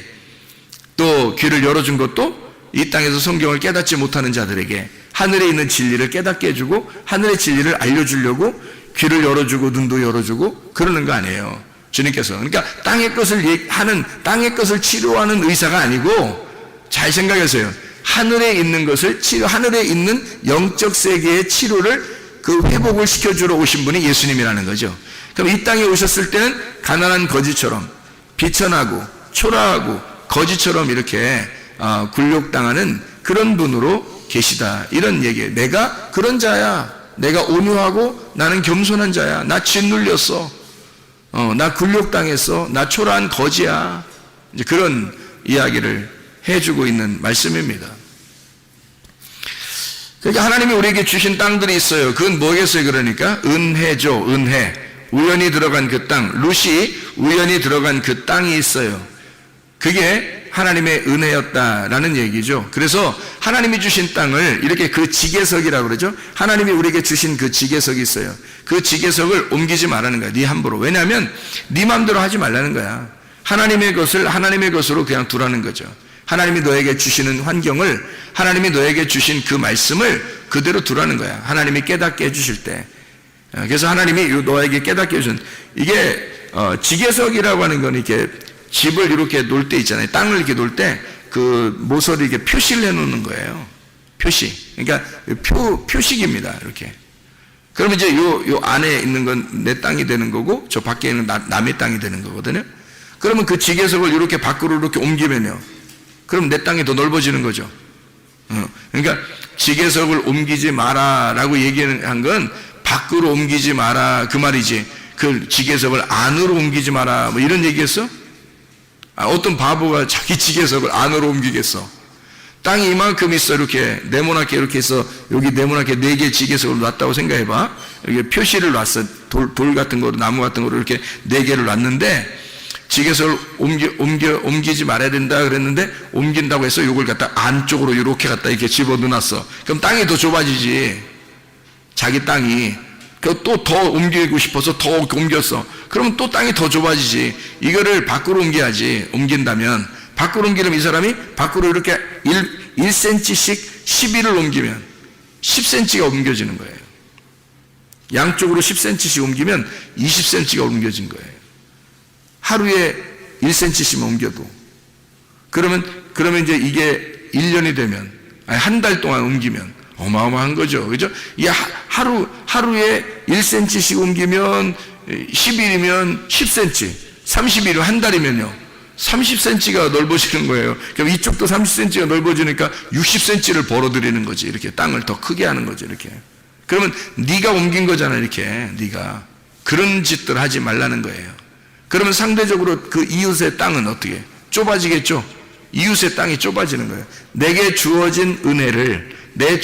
또 귀를 열어준 것도 이 땅에서 성경을 깨닫지 못하는 자들에게 하늘에 있는 진리를 깨닫게 해주고 하늘의 진리를 알려주려고 귀를 열어주고 눈도 열어주고 그러는 거 아니에요. 주님께서. 그러니까 땅의 것을 치료하는 의사가 아니고, 잘 생각하세요. 하늘에 있는 것을 하늘에 있는 영적 세계의 치료를 회복을 시켜주러 오신 분이 예수님이라는 거죠. 그럼 이 땅에 오셨을 때는 가난한 거지처럼 비천하고 초라하고 거지처럼 이렇게 굴욕당하는 그런 분으로 계시다. 이런 얘기예요. 내가 그런 자야. 내가 온유하고 나는 겸손한 자야. 나 짓눌렸어. 나 굴욕당했어. 나 초라한 거지야. 이제 그런 이야기를 해주고 있는 말씀입니다. 그러니까 하나님이 우리에게 주신 땅들이 있어요. 그건 뭐겠어요? 그러니까 은혜죠. 은혜. 우연히 들어간 그 땅, 룻이 우연히 들어간 그 땅이 있어요. 그게 하나님의 은혜였다라는 얘기죠. 그래서 하나님이 주신 땅을 이렇게 그 지계석이라고 그러죠. 하나님이 우리에게 주신 그 지계석이 있어요. 그 지계석을 옮기지 말라는 거야. 네 함부로. 왜냐하면 네 마음대로 하지 말라는 거야. 하나님의 것을 하나님의 것으로 그냥 두라는 거죠. 하나님이 너에게 주시는 환경을, 하나님이 너에게 주신 그 말씀을 그대로 두라는 거야. 하나님이 깨닫게 해주실 때. 그래서 하나님이 너에게 깨닫게 해주신, 이게 지계석이라고 하는 건 이렇게 집을 이렇게 놓을 때 있잖아요. 땅을 이렇게 놓을 때 그 모서리 이렇게 표시를 해놓는 거예요. 표시. 그러니까 표식입니다. 이렇게. 그러면 이제 요 안에 있는 건 내 땅이 되는 거고 저 밖에 있는 남의 땅이 되는 거거든요. 그러면 그 지계석을 이렇게 밖으로 이렇게 옮기면요. 그럼 내 땅이 더 넓어지는 거죠. 그러니까 지계석을 옮기지 마라라고 얘기한 건 밖으로 옮기지 마라 그 말이지. 그 지계석을 안으로 옮기지 마라 뭐 이런 얘기했어? 어떤 바보가 자기 지계석을 안으로 옮기겠어? 땅이 이만큼 있어. 이렇게 네모나게 이렇게 해서 여기 네모나게 4개 지계석을 놨다고 생각해봐. 여기 표시를 놨어. 돌 같은 거로 나무 같은 거로 이렇게 4개를 놨는데 지계석을 옮기지 말아야 된다 그랬는데 옮긴다고 해서 이걸 갖다 안쪽으로 이렇게 갖다 이렇게 집어넣어놨어. 그럼 땅이 더 좁아지지. 자기 땅이. 또 더 옮기고 싶어서 더 옮겼어. 그러면 또 땅이 더 좁아지지. 이거를 밖으로 옮겨야지. 옮긴다면. 밖으로 옮기려면 이 사람이 밖으로 이렇게 1cm씩 11을 옮기면 10cm가 옮겨지는 거예요. 양쪽으로 10cm씩 옮기면 20cm가 옮겨진 거예요. 하루에 1cm씩만 옮겨도. 그러면 이제 이게 1년이 되면, 한 달 동안 옮기면 어마어마한 거죠. 그죠? 이 하루에 1cm씩 옮기면 10일이면 10cm, 30일이면 한 달이면요. 30cm가 넓어지는 거예요. 그럼 이쪽도 30cm가 넓어지니까 60cm를 벌어들이는 거지. 이렇게 땅을 더 크게 하는 거지. 이렇게. 그러면 네가 옮긴 거잖아. 이렇게. 네가. 그런 짓들 하지 말라는 거예요. 그러면 상대적으로 그 이웃의 땅은 어떻게? 좁아지겠죠? 이웃의 땅이 좁아지는 거예요. 내게 주어진 은혜를, 내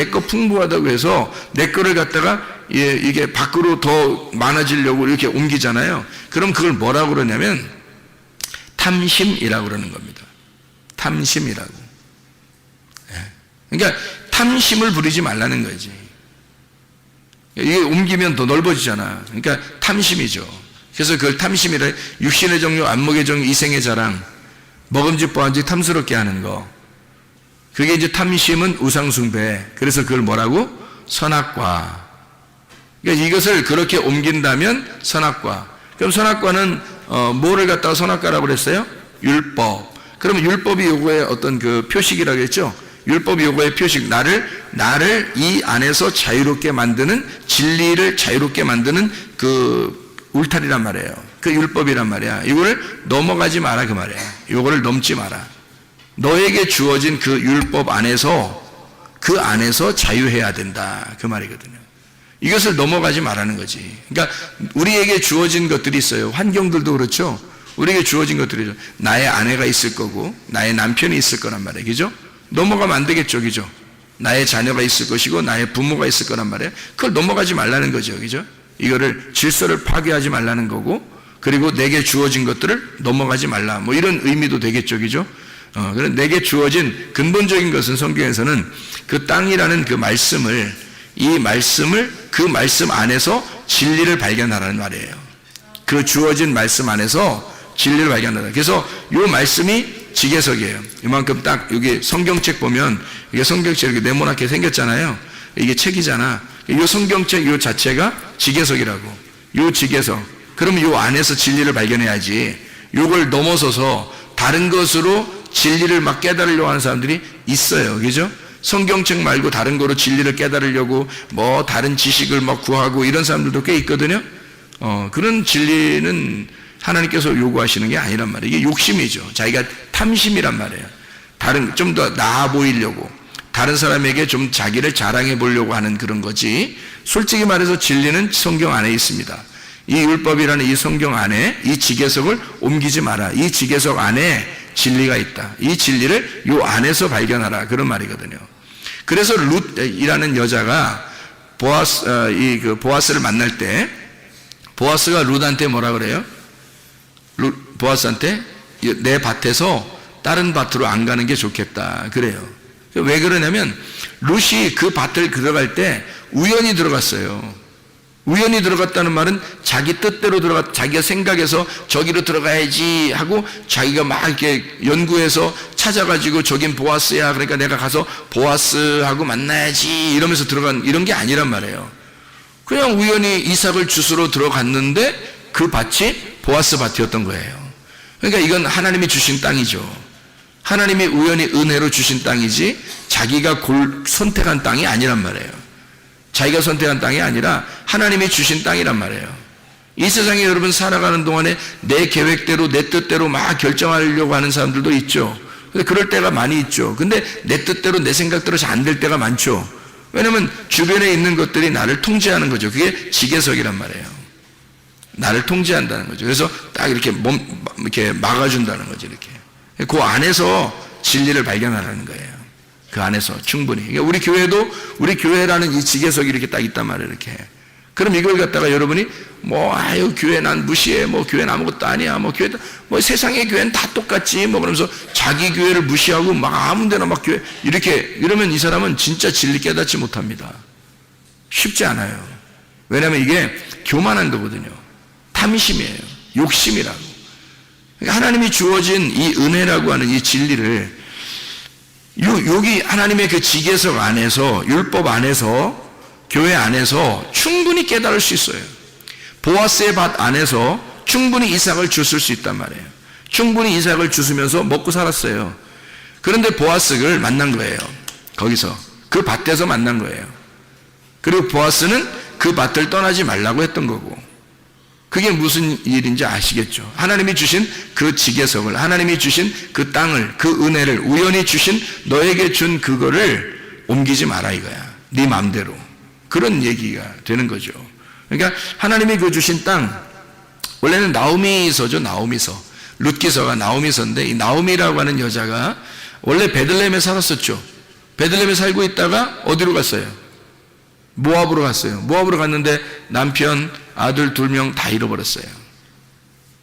거 풍부하다고 해서 내 거를 갖다가 이게 밖으로 더 많아지려고 이렇게 옮기잖아요. 그럼 그걸 뭐라고 그러냐면 탐심이라고 그러는 겁니다. 탐심이라고. 그러니까 탐심을 부리지 말라는 거지. 이게 옮기면 더 넓어지잖아. 그러니까 탐심이죠. 그래서 그걸 탐심이라, 육신의 정욕, 안목의 정욕, 이생의 자랑, 먹음직 보암직 탐스럽게 하는 거. 그게 이제 탐심은 우상숭배. 그래서 그걸 뭐라고? 선악과. 그러니까 이것을 그렇게 옮긴다면 선악과. 그럼 선악과는 뭐를 갖다가 선악과라고 그랬어요? 율법. 그러면 율법이 요거의 어떤 그 표식이라고 했죠? 율법이 요거의 표식, 나를 이 안에서 자유롭게 만드는, 진리를 자유롭게 만드는 그 울타리란 말이에요. 그 율법이란 말이야. 이거를 넘어가지 마라 그 말이야. 요거를 넘지 마라. 너에게 주어진 그 율법 안에서, 그 안에서 자유해야 된다 그 말이거든요. 이것을 넘어가지 말라는 거지. 그러니까 우리에게 주어진 것들이 있어요. 환경들도 그렇죠. 우리에게 주어진 것들이죠. 나의 아내가 있을 거고 나의 남편이 있을 거란 말이에요. 그죠? 넘어가면 안 되겠죠. 그죠? 나의 자녀가 있을 것이고 나의 부모가 있을 거란 말이에요. 그걸 넘어가지 말라는 거죠. 그죠? 이거를 질서를 파괴하지 말라는 거고, 그리고 내게 주어진 것들을 넘어가지 말라, 뭐 이런 의미도 되겠죠. 그죠? 그래, 내게 주어진 근본적인 것은 성경에서는 그 땅이라는 그 말씀을, 그 말씀 안에서 진리를 발견하라는 말이에요. 그 주어진 말씀 안에서 진리를 발견하라. 그래서 이 말씀이 지계석이에요. 이만큼 딱 여기 성경책 보면, 이게 성경책 이렇게 네모나게 생겼잖아요. 이게 책이잖아. 이 성경책 이 자체가 지계석이라고. 이 지계석. 그러면 이 안에서 진리를 발견해야지. 이걸 넘어서서 다른 것으로 진리를 막 깨달으려고 하는 사람들이 있어요. 그죠? 성경책 말고 다른 거로 진리를 깨달으려고 뭐 다른 지식을 막 구하고 이런 사람들도 꽤 있거든요. 그런 진리는 하나님께서 요구하시는 게 아니란 말이에요. 이게 욕심이죠. 자기가 탐심이란 말이에요. 좀 더 나아 보이려고, 다른 사람에게 좀 자기를 자랑해 보려고 하는 그런 거지. 솔직히 말해서 진리는 성경 안에 있습니다. 이 율법이라는 이 성경 안에 이 지계석을 옮기지 마라. 이 지계석 안에 진리가 있다. 이 진리를 요 안에서 발견하라. 그런 말이거든요. 그래서 룻이라는 여자가 보아스를 만날 때, 보아스가 룻한테 뭐라 그래요? 보아스한테 내 밭에서 다른 밭으로 안 가는 게 좋겠다 그래요. 왜 그러냐면 룻이 그 밭을 들어갈 때 우연히 들어갔어요. 우연히 들어갔다는 말은 자기 뜻대로 자기가 생각해서 저기로 들어가야지 하고 자기가 막 이렇게 연구해서 찾아가지고 저긴 보아스야, 그러니까 내가 가서 보아스하고 만나야지 이러면서 들어간 이런 게 아니란 말이에요. 그냥 우연히 이삭을 주스러 들어갔는데 그 밭이 보아스 밭이었던 거예요. 그러니까 이건 하나님이 주신 땅이죠. 하나님이 우연히 은혜로 주신 땅이지 자기가 선택한 땅이 아니란 말이에요. 자기가 선택한 땅이 아니라 하나님이 주신 땅이란 말이에요. 이 세상에 여러분 살아가는 동안에 내 계획대로 내 뜻대로 막 결정하려고 하는 사람들도 있죠. 근데 그럴 때가 많이 있죠. 근데 내 뜻대로 내 생각대로 잘 안 될 때가 많죠. 왜냐면 주변에 있는 것들이 나를 통제하는 거죠. 그게 지계석이란 말이에요. 나를 통제한다는 거죠. 그래서 딱 이렇게 이렇게 막아준다는 거죠. 이렇게. 그 안에서 진리를 발견하라는 거예요. 그 안에서 충분히. 그러니까 우리 교회라는 이 지계석이 이렇게 딱 있단 말이에요. 이렇게. 그럼 이걸 갖다가 여러분이 교회 난 무시해. 교회는 아무것도 아니야. 교회 세상의 교회는 다 똑같지. 그러면서 자기 교회를 무시하고 막 아무 데나 막 교회 이러면 이 사람은 진짜 진리 깨닫지 못합니다. 쉽지 않아요. 왜냐하면 이게 교만한 거거든요. 탐심이에요. 욕심이라고. 그러니까 하나님이 주어진 이 은혜라고 하는 이 진리를 여기 하나님의 그 지계석 안에서, 율법 안에서, 교회 안에서 충분히 깨달을 수 있어요. 보아스의 밭 안에서 충분히 이삭을 주실 수 있단 말이에요. 충분히 이삭을 주시면서 먹고 살았어요. 그런데 보아스를 만난 거예요. 거기서 그 밭에서 만난 거예요. 그리고 보아스는 그 밭을 떠나지 말라고 했던 거고, 그게 무슨 일인지 아시겠죠? 하나님이 주신 그 지계석을, 하나님이 주신 그 땅을, 그 은혜를, 우연히 주신 너에게 준 그거를 옮기지 마라 이거야. 네 마음대로. 그런 얘기가 되는 거죠. 그러니까 하나님이 그 주신 땅, 원래는 나오미서죠. 나오미서. 룻기서가 나오미서인데, 이 나오미라고 하는 여자가 원래 베들레헴에 살았었죠. 베들레헴에 살고 있다가 어디로 갔어요? 모압으로 갔어요. 모압으로 갔는데 남편, 아들 2명 다 잃어버렸어요.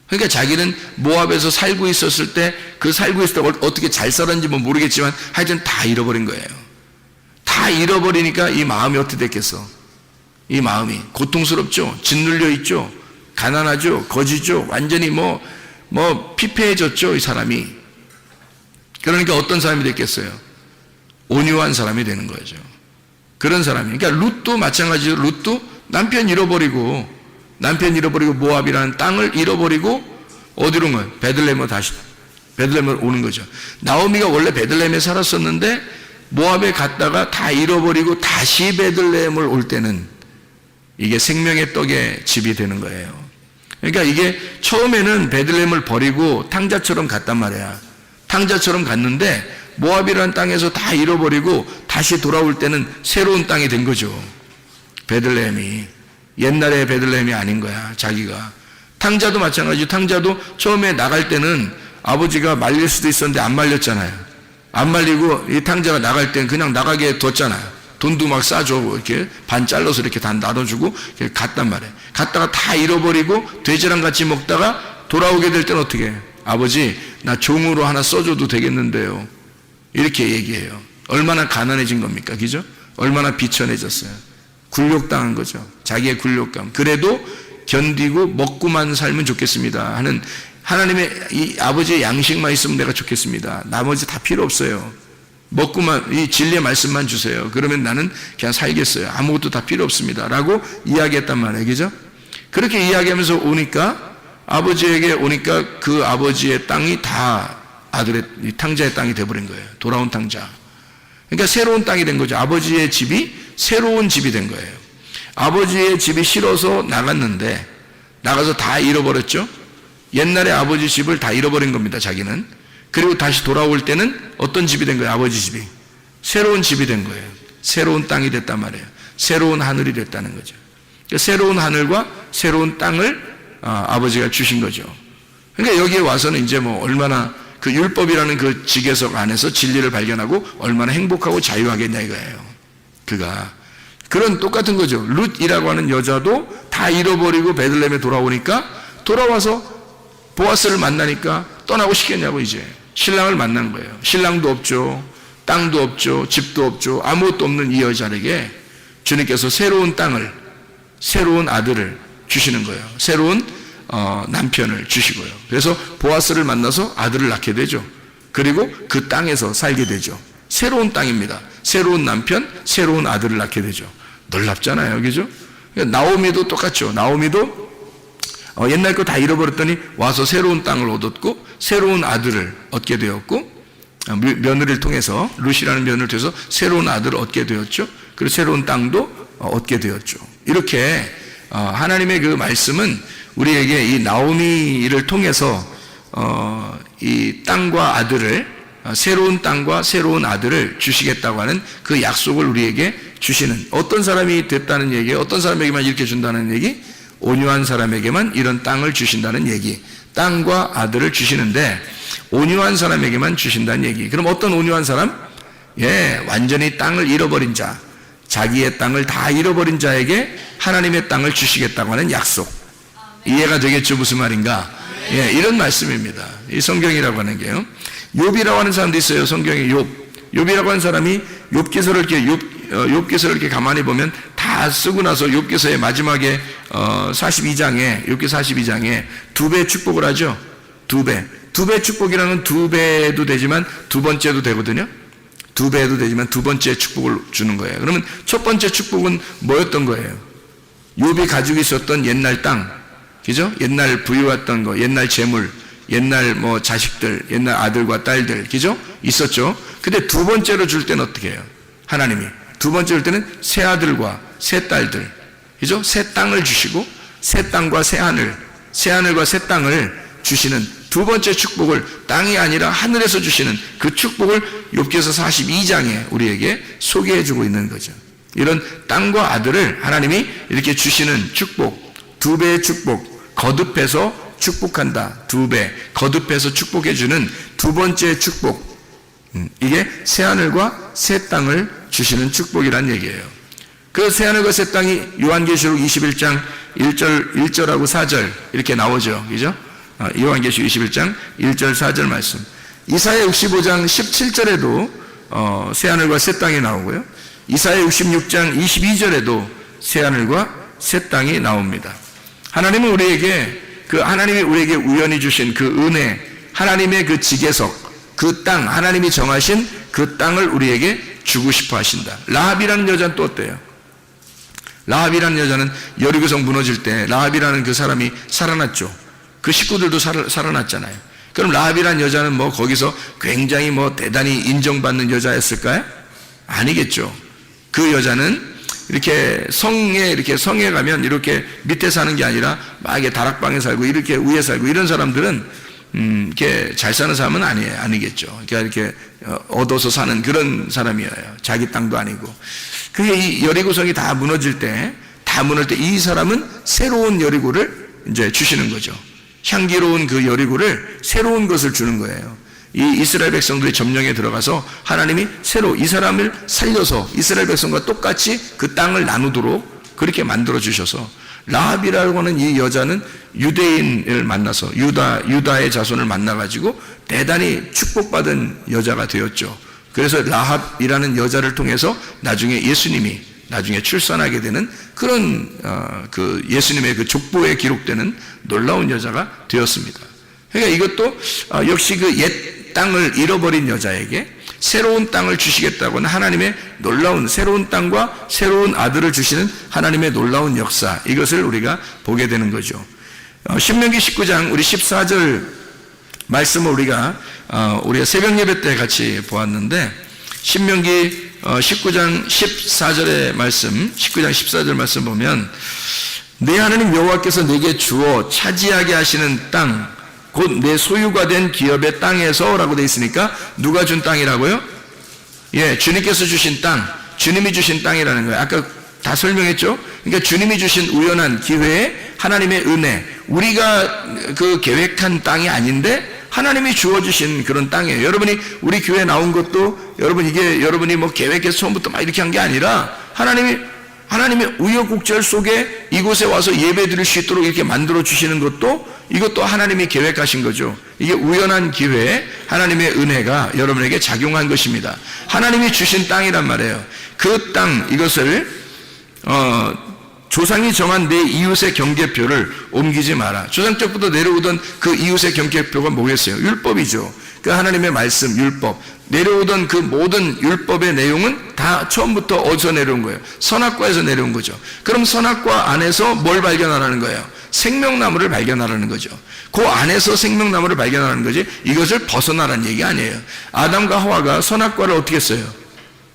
그러니까 자기는 모압에서 살고 있었을 때 그 살고 있을 때 어떻게 잘 살았는지 뭐 모르겠지만 하여튼 다 잃어버린 거예요. 다 잃어버리니까 이 마음이 어떻게 됐겠어? 이 마음이 고통스럽죠. 짓눌려 있죠. 가난하죠. 거지죠. 완전히 뭐 피폐해졌죠. 이 사람이. 그러니까 어떤 사람이 됐겠어요? 온유한 사람이 되는 거죠. 그런 사람이. 그러니까 룻도 마찬가지로 룻도 남편 잃어버리고 모압이라는 땅을 잃어버리고 어디로 온 거예요? 베들레헴으로 오는 거죠. 나오미가 원래 베들레헴에 살았었는데 모압에 갔다가 다 잃어버리고 다시 베들레헴을 올 때는 이게 생명의 떡의 집이 되는 거예요. 그러니까 이게 처음에는 베들레헴을 버리고 탕자처럼 갔단 말이야. 탕자처럼 갔는데 모압이라는 땅에서 다 잃어버리고 다시 돌아올 때는 새로운 땅이 된 거죠. 베들레헴이. 옛날의 베들레헴이 아닌 거야. 자기가. 탕자도 마찬가지죠. 탕자도 처음에 나갈 때는 아버지가 말릴 수도 있었는데 안 말렸잖아요. 안 말리고 이 탕자가 나갈 땐 그냥 나가게 뒀잖아요. 돈도 막 싸줘. 이렇게 반 잘라서 이렇게 다 나눠주고 이렇게 갔단 말이에요. 갔다가 다 잃어버리고 돼지랑 같이 먹다가 돌아오게 될 때는 어떻게 해요? 아버지, 나 종으로 하나 써줘도 되겠는데요. 이렇게 얘기해요. 얼마나 가난해진 겁니까? 그죠? 얼마나 비천해졌어요. 굴욕당한 거죠. 자기의 굴욕감. 그래도 견디고 먹고만 살면 좋겠습니다 하는 하나님의 이 아버지의 양식만 있으면 내가 좋겠습니다. 나머지 다 필요 없어요. 먹고만 이 진리의 말씀만 주세요. 그러면 나는 그냥 살겠어요. 아무것도 다 필요 없습니다 라고 이야기했단 말이에요. 그죠? 그렇게 이야기하면서 오니까 아버지에게 오니까 그 아버지의 땅이 다 아들의 이 탕자의 땅이 돼버린 거예요. 돌아온 탕자. 그러니까 새로운 땅이 된 거죠. 아버지의 집이 새로운 집이 된 거예요. 아버지의 집이 싫어서 나갔는데 나가서 다 잃어버렸죠. 옛날에 아버지 집을 다 잃어버린 겁니다. 자기는. 그리고 다시 돌아올 때는 어떤 집이 된 거예요? 아버지 집이. 새로운 집이 된 거예요. 새로운 땅이 됐단 말이에요. 새로운 하늘이 됐다는 거죠. 그러니까 새로운 하늘과 새로운 땅을 아버지가 주신 거죠. 그러니까 여기에 와서는 이제 뭐 얼마나 그 율법이라는 그 지계석 안에서 진리를 발견하고 얼마나 행복하고 자유하겠냐 이거예요. 그가. 그런 똑같은 거죠. 룻이라고 하는 여자도 다 잃어버리고 베들레헴에 돌아오니까 돌아와서 보아스를 만나니까 떠나고 싶겠냐고 이제. 신랑을 만난 거예요. 신랑도 없죠. 땅도 없죠. 집도 없죠. 아무것도 없는 이 여자에게 주님께서 새로운 땅을, 새로운 아들을 주시는 거예요. 새로운 남편을 주시고요. 그래서 보아스를 만나서 아들을 낳게 되죠. 그리고 그 땅에서 살게 되죠. 새로운 땅입니다. 새로운 남편, 새로운 아들을 낳게 되죠. 놀랍잖아요. 그죠? 나오미도 똑같죠. 나오미도 옛날 거 다 잃어버렸더니 와서 새로운 땅을 얻었고 새로운 아들을 얻게 되었고 며느리를 통해서 룻이라는 며느리를 통해서 새로운 아들을 얻게 되었죠. 그리고 새로운 땅도 얻게 되었죠. 이렇게 하나님의 그 말씀은 우리에게 이 나오미를 통해서 이 땅과 아들을 새로운 땅과 새로운 아들을 주시겠다고 하는 그 약속을 우리에게 주시는, 어떤 사람이 됐다는 얘기예요. 어떤 사람에게만 이렇게 준다는 얘기? 온유한 사람에게만 이런 땅을 주신다는 얘기. 땅과 아들을 주시는데 온유한 사람에게만 주신다는 얘기. 그럼 어떤 온유한 사람? 완전히 땅을 잃어버린 자, 자기의 땅을 다 잃어버린 자에게 하나님의 땅을 주시겠다고 하는 약속. 이해가 되겠죠? 무슨 말인가? 이런 말씀입니다. 이 성경이라고 하는 게요. 욥이라고 하는 사람도 있어요. 성경에 욥이라고 하는 사람이 욥기서를 이렇게 가만히 보면 다 쓰고 나서 욥기서의 마지막에 42장에 욥기 42장에 2배 축복을 하죠. 2배 축복이라는 2배도 되지만 두 번째도 되거든요. 2배도 되지만 두 번째 축복을 주는 거예요. 그러면 첫 번째 축복은 뭐였던 거예요? 욥이 가지고 있었던 옛날 땅, 그죠? 옛날 부유했던 거, 옛날 재물, 옛날 뭐 자식들, 옛날 아들과 딸들, 그죠? 있었죠. 근데 두 번째로 줄 때는 어떻게 해요? 하나님이 두 번째 줄 때는 새 아들과 새 딸들, 그죠? 새 땅을 주시고 새 땅과 새 하늘, 새 하늘과 새 땅을 주시는 두 번째 축복을, 땅이 아니라 하늘에서 주시는 그 축복을 욥기서 42장에 우리에게 소개해주고 있는 거죠. 이런 땅과 아들을 하나님이 이렇게 주시는 축복, 2배의 축복, 거듭해서 축복한다. 2배, 거듭해서 축복해주는 두 번째 축복. 이게 새 하늘과 새 땅을 주시는 축복이란 얘기예요. 그 새하늘과 새 땅이 요한계시록 21장 1절하고 4절 이렇게 나오죠. 그죠? 요한계시록 21장 1절 4절 말씀. 이사야 65장 17절에도 새하늘과 새 땅이 나오고요. 이사야 66장 22절에도 새하늘과 새 땅이 나옵니다. 하나님은 우리에게 하나님이 우리에게 우연히 주신 그 은혜, 하나님의 그 지계석, 그 땅, 하나님이 정하신 그 땅을 우리에게 주고 싶어 하신다. 라합이라는 여자는 또 어때요? 라합이라는 여자는 여리고성 무너질 때 라합이라는 그 사람이 살아났죠. 그 식구들도 살아났잖아요. 그럼 라합이라는 여자는 뭐 거기서 굉장히 뭐 대단히 인정받는 여자였을까요? 아니겠죠. 그 여자는 이렇게 성에 가면 이렇게 밑에 사는 게 아니라 막 이렇게 다락방에 살고 이렇게 위에 살고 이런 사람들은 이렇게 잘 사는 사람은 아니겠죠. 그러니까 이렇게 얻어서 사는 그런 사람이에요. 자기 땅도 아니고. 그게 이 여리고성이 다 무너질 때 이 사람은 새로운 여리고를 이제 주시는 거죠. 향기로운 그 여리고를 새로운 것을 주는 거예요. 이 이스라엘 백성들이 점령에 들어가서 하나님이 새로 이 사람을 살려서 이스라엘 백성과 똑같이 그 땅을 나누도록 그렇게 만들어 주셔서 라합이라고 하는 이 여자는 유대인을 만나서 유다의 자손을 만나가지고 대단히 축복받은 여자가 되었죠. 그래서 라합이라는 여자를 통해서 나중에 예수님이 나중에 출산하게 되는 그런 그 예수님의 그 족보에 기록되는 놀라운 여자가 되었습니다. 그러니까 이것도 역시 그 옛 땅을 잃어버린 여자에게 새로운 땅을 주시겠다고는 하나님의 놀라운 새로운 땅과 새로운 아들을 주시는 하나님의 놀라운 역사, 이것을 우리가 보게 되는 거죠. 신명기 19장 우리 14절 말씀을 우리가 새벽 예배 때 같이 보았는데, 신명기 19장 14절의 말씀, 19장 14절 말씀 보면 내 하나님 여호와께서 내게 주어 차지하게 하시는 땅 곧 내 소유가 된 기업의 땅에서 라고 되어 있으니까 누가 준 땅이라고요? 예, 주님께서 주신 땅, 주님이 주신 땅이라는 거예요. 아까 다 설명했죠? 그러니까 주님이 주신 우연한 기회에 하나님의 은혜, 우리가 그 계획한 땅이 아닌데 하나님이 주어주신 그런 땅이에요. 여러분이 우리 교회 나온 것도 여러분이 뭐 계획해서 처음부터 막 이렇게 한 게 아니라 하나님의 우여곡절 속에 이곳에 와서 예배 드릴 수 있도록 이렇게 만들어 주시는 것도 이것도 하나님이 계획하신 거죠. 이게 우연한 기회에 하나님의 은혜가 여러분에게 작용한 것입니다. 하나님이 주신 땅이란 말이에요. 그 땅, 이것을 조상이 정한 내 이웃의 경계표를 옮기지 마라. 조상 때부터 내려오던 그 이웃의 경계표가 뭐겠어요? 율법이죠. 그 하나님의 말씀, 율법. 내려오던 그 모든 율법의 내용은 다 처음부터 어디서 내려온 거예요? 선악과에서 내려온 거죠. 그럼 선악과 안에서 뭘 발견하라는 거예요? 생명나무를 발견하라는 거죠. 그 안에서 생명나무를 발견하는 거지 이것을 벗어나라는 얘기 아니에요. 아담과 하와가 선악과를 어떻게 했어요?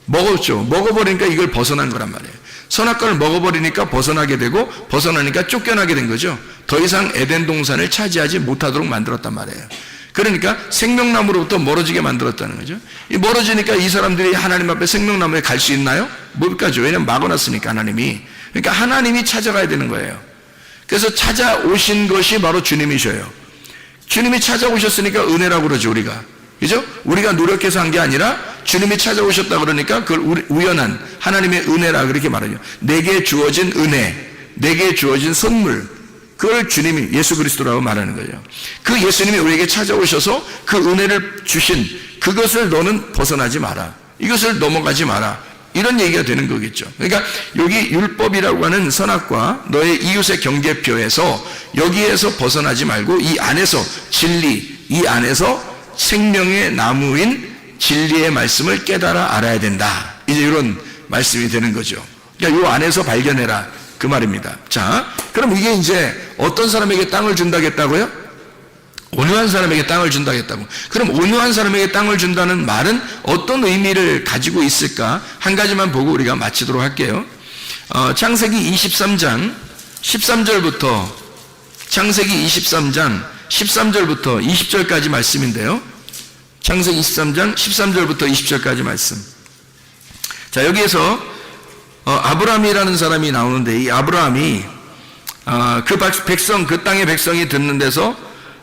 먹었죠. 먹어버리니까 이걸 벗어난 거란 말이에요. 선악과를 먹어버리니까 벗어나게 되고 벗어나니까 쫓겨나게 된 거죠. 더 이상 에덴 동산을 차지하지 못하도록 만들었단 말이에요. 그러니까 생명나무로부터 멀어지게 만들었다는 거죠. 이 멀어지니까 이 사람들이 하나님 앞에 생명나무에 갈 수 있나요? 못 가죠. 왜냐하면 막아놨으니까 하나님이. 그러니까 하나님이 찾아가야 되는 거예요. 그래서 찾아오신 것이 바로 주님이셔요. 주님이 찾아오셨으니까 은혜라고 그러죠, 우리가. 그죠? 우리가 노력해서 한 게 아니라 주님이 찾아오셨다 그러니까 그걸 우연한 하나님의 은혜라 그렇게 말하죠. 내게 주어진 은혜, 내게 주어진 선물, 그걸 주님이 예수 그리스도라고 말하는 거예요. 그 예수님이 우리에게 찾아오셔서 그 은혜를 주신 그것을 너는 벗어나지 마라. 이것을 넘어가지 마라. 이런 얘기가 되는 거겠죠. 그러니까 여기 율법이라고 하는 선악과 너의 이웃의 경계표에서 여기에서 벗어나지 말고 이 안에서 진리, 이 안에서 생명의 나무인 진리의 말씀을 깨달아 알아야 된다. 이제 이런 말씀이 되는 거죠. 그러니까 이 안에서 발견해라. 그 말입니다. 자, 그럼 이게 이제 어떤 사람에게 땅을 준다겠다고요? 온유한 사람에게 땅을 준다겠다고. 그럼 온유한 사람에게 땅을 준다는 말은 어떤 의미를 가지고 있을까? 한 가지만 보고 우리가 마치도록 할게요. 창세기 23장 13절부터 창세기 23장 13절부터 20절까지 말씀인데요. 창세기 23장 13절부터 20절까지 말씀. 자, 여기에서 아브라함이라는 사람이 나오는데 이 아브라함이 그 땅의 백성이 듣는 데서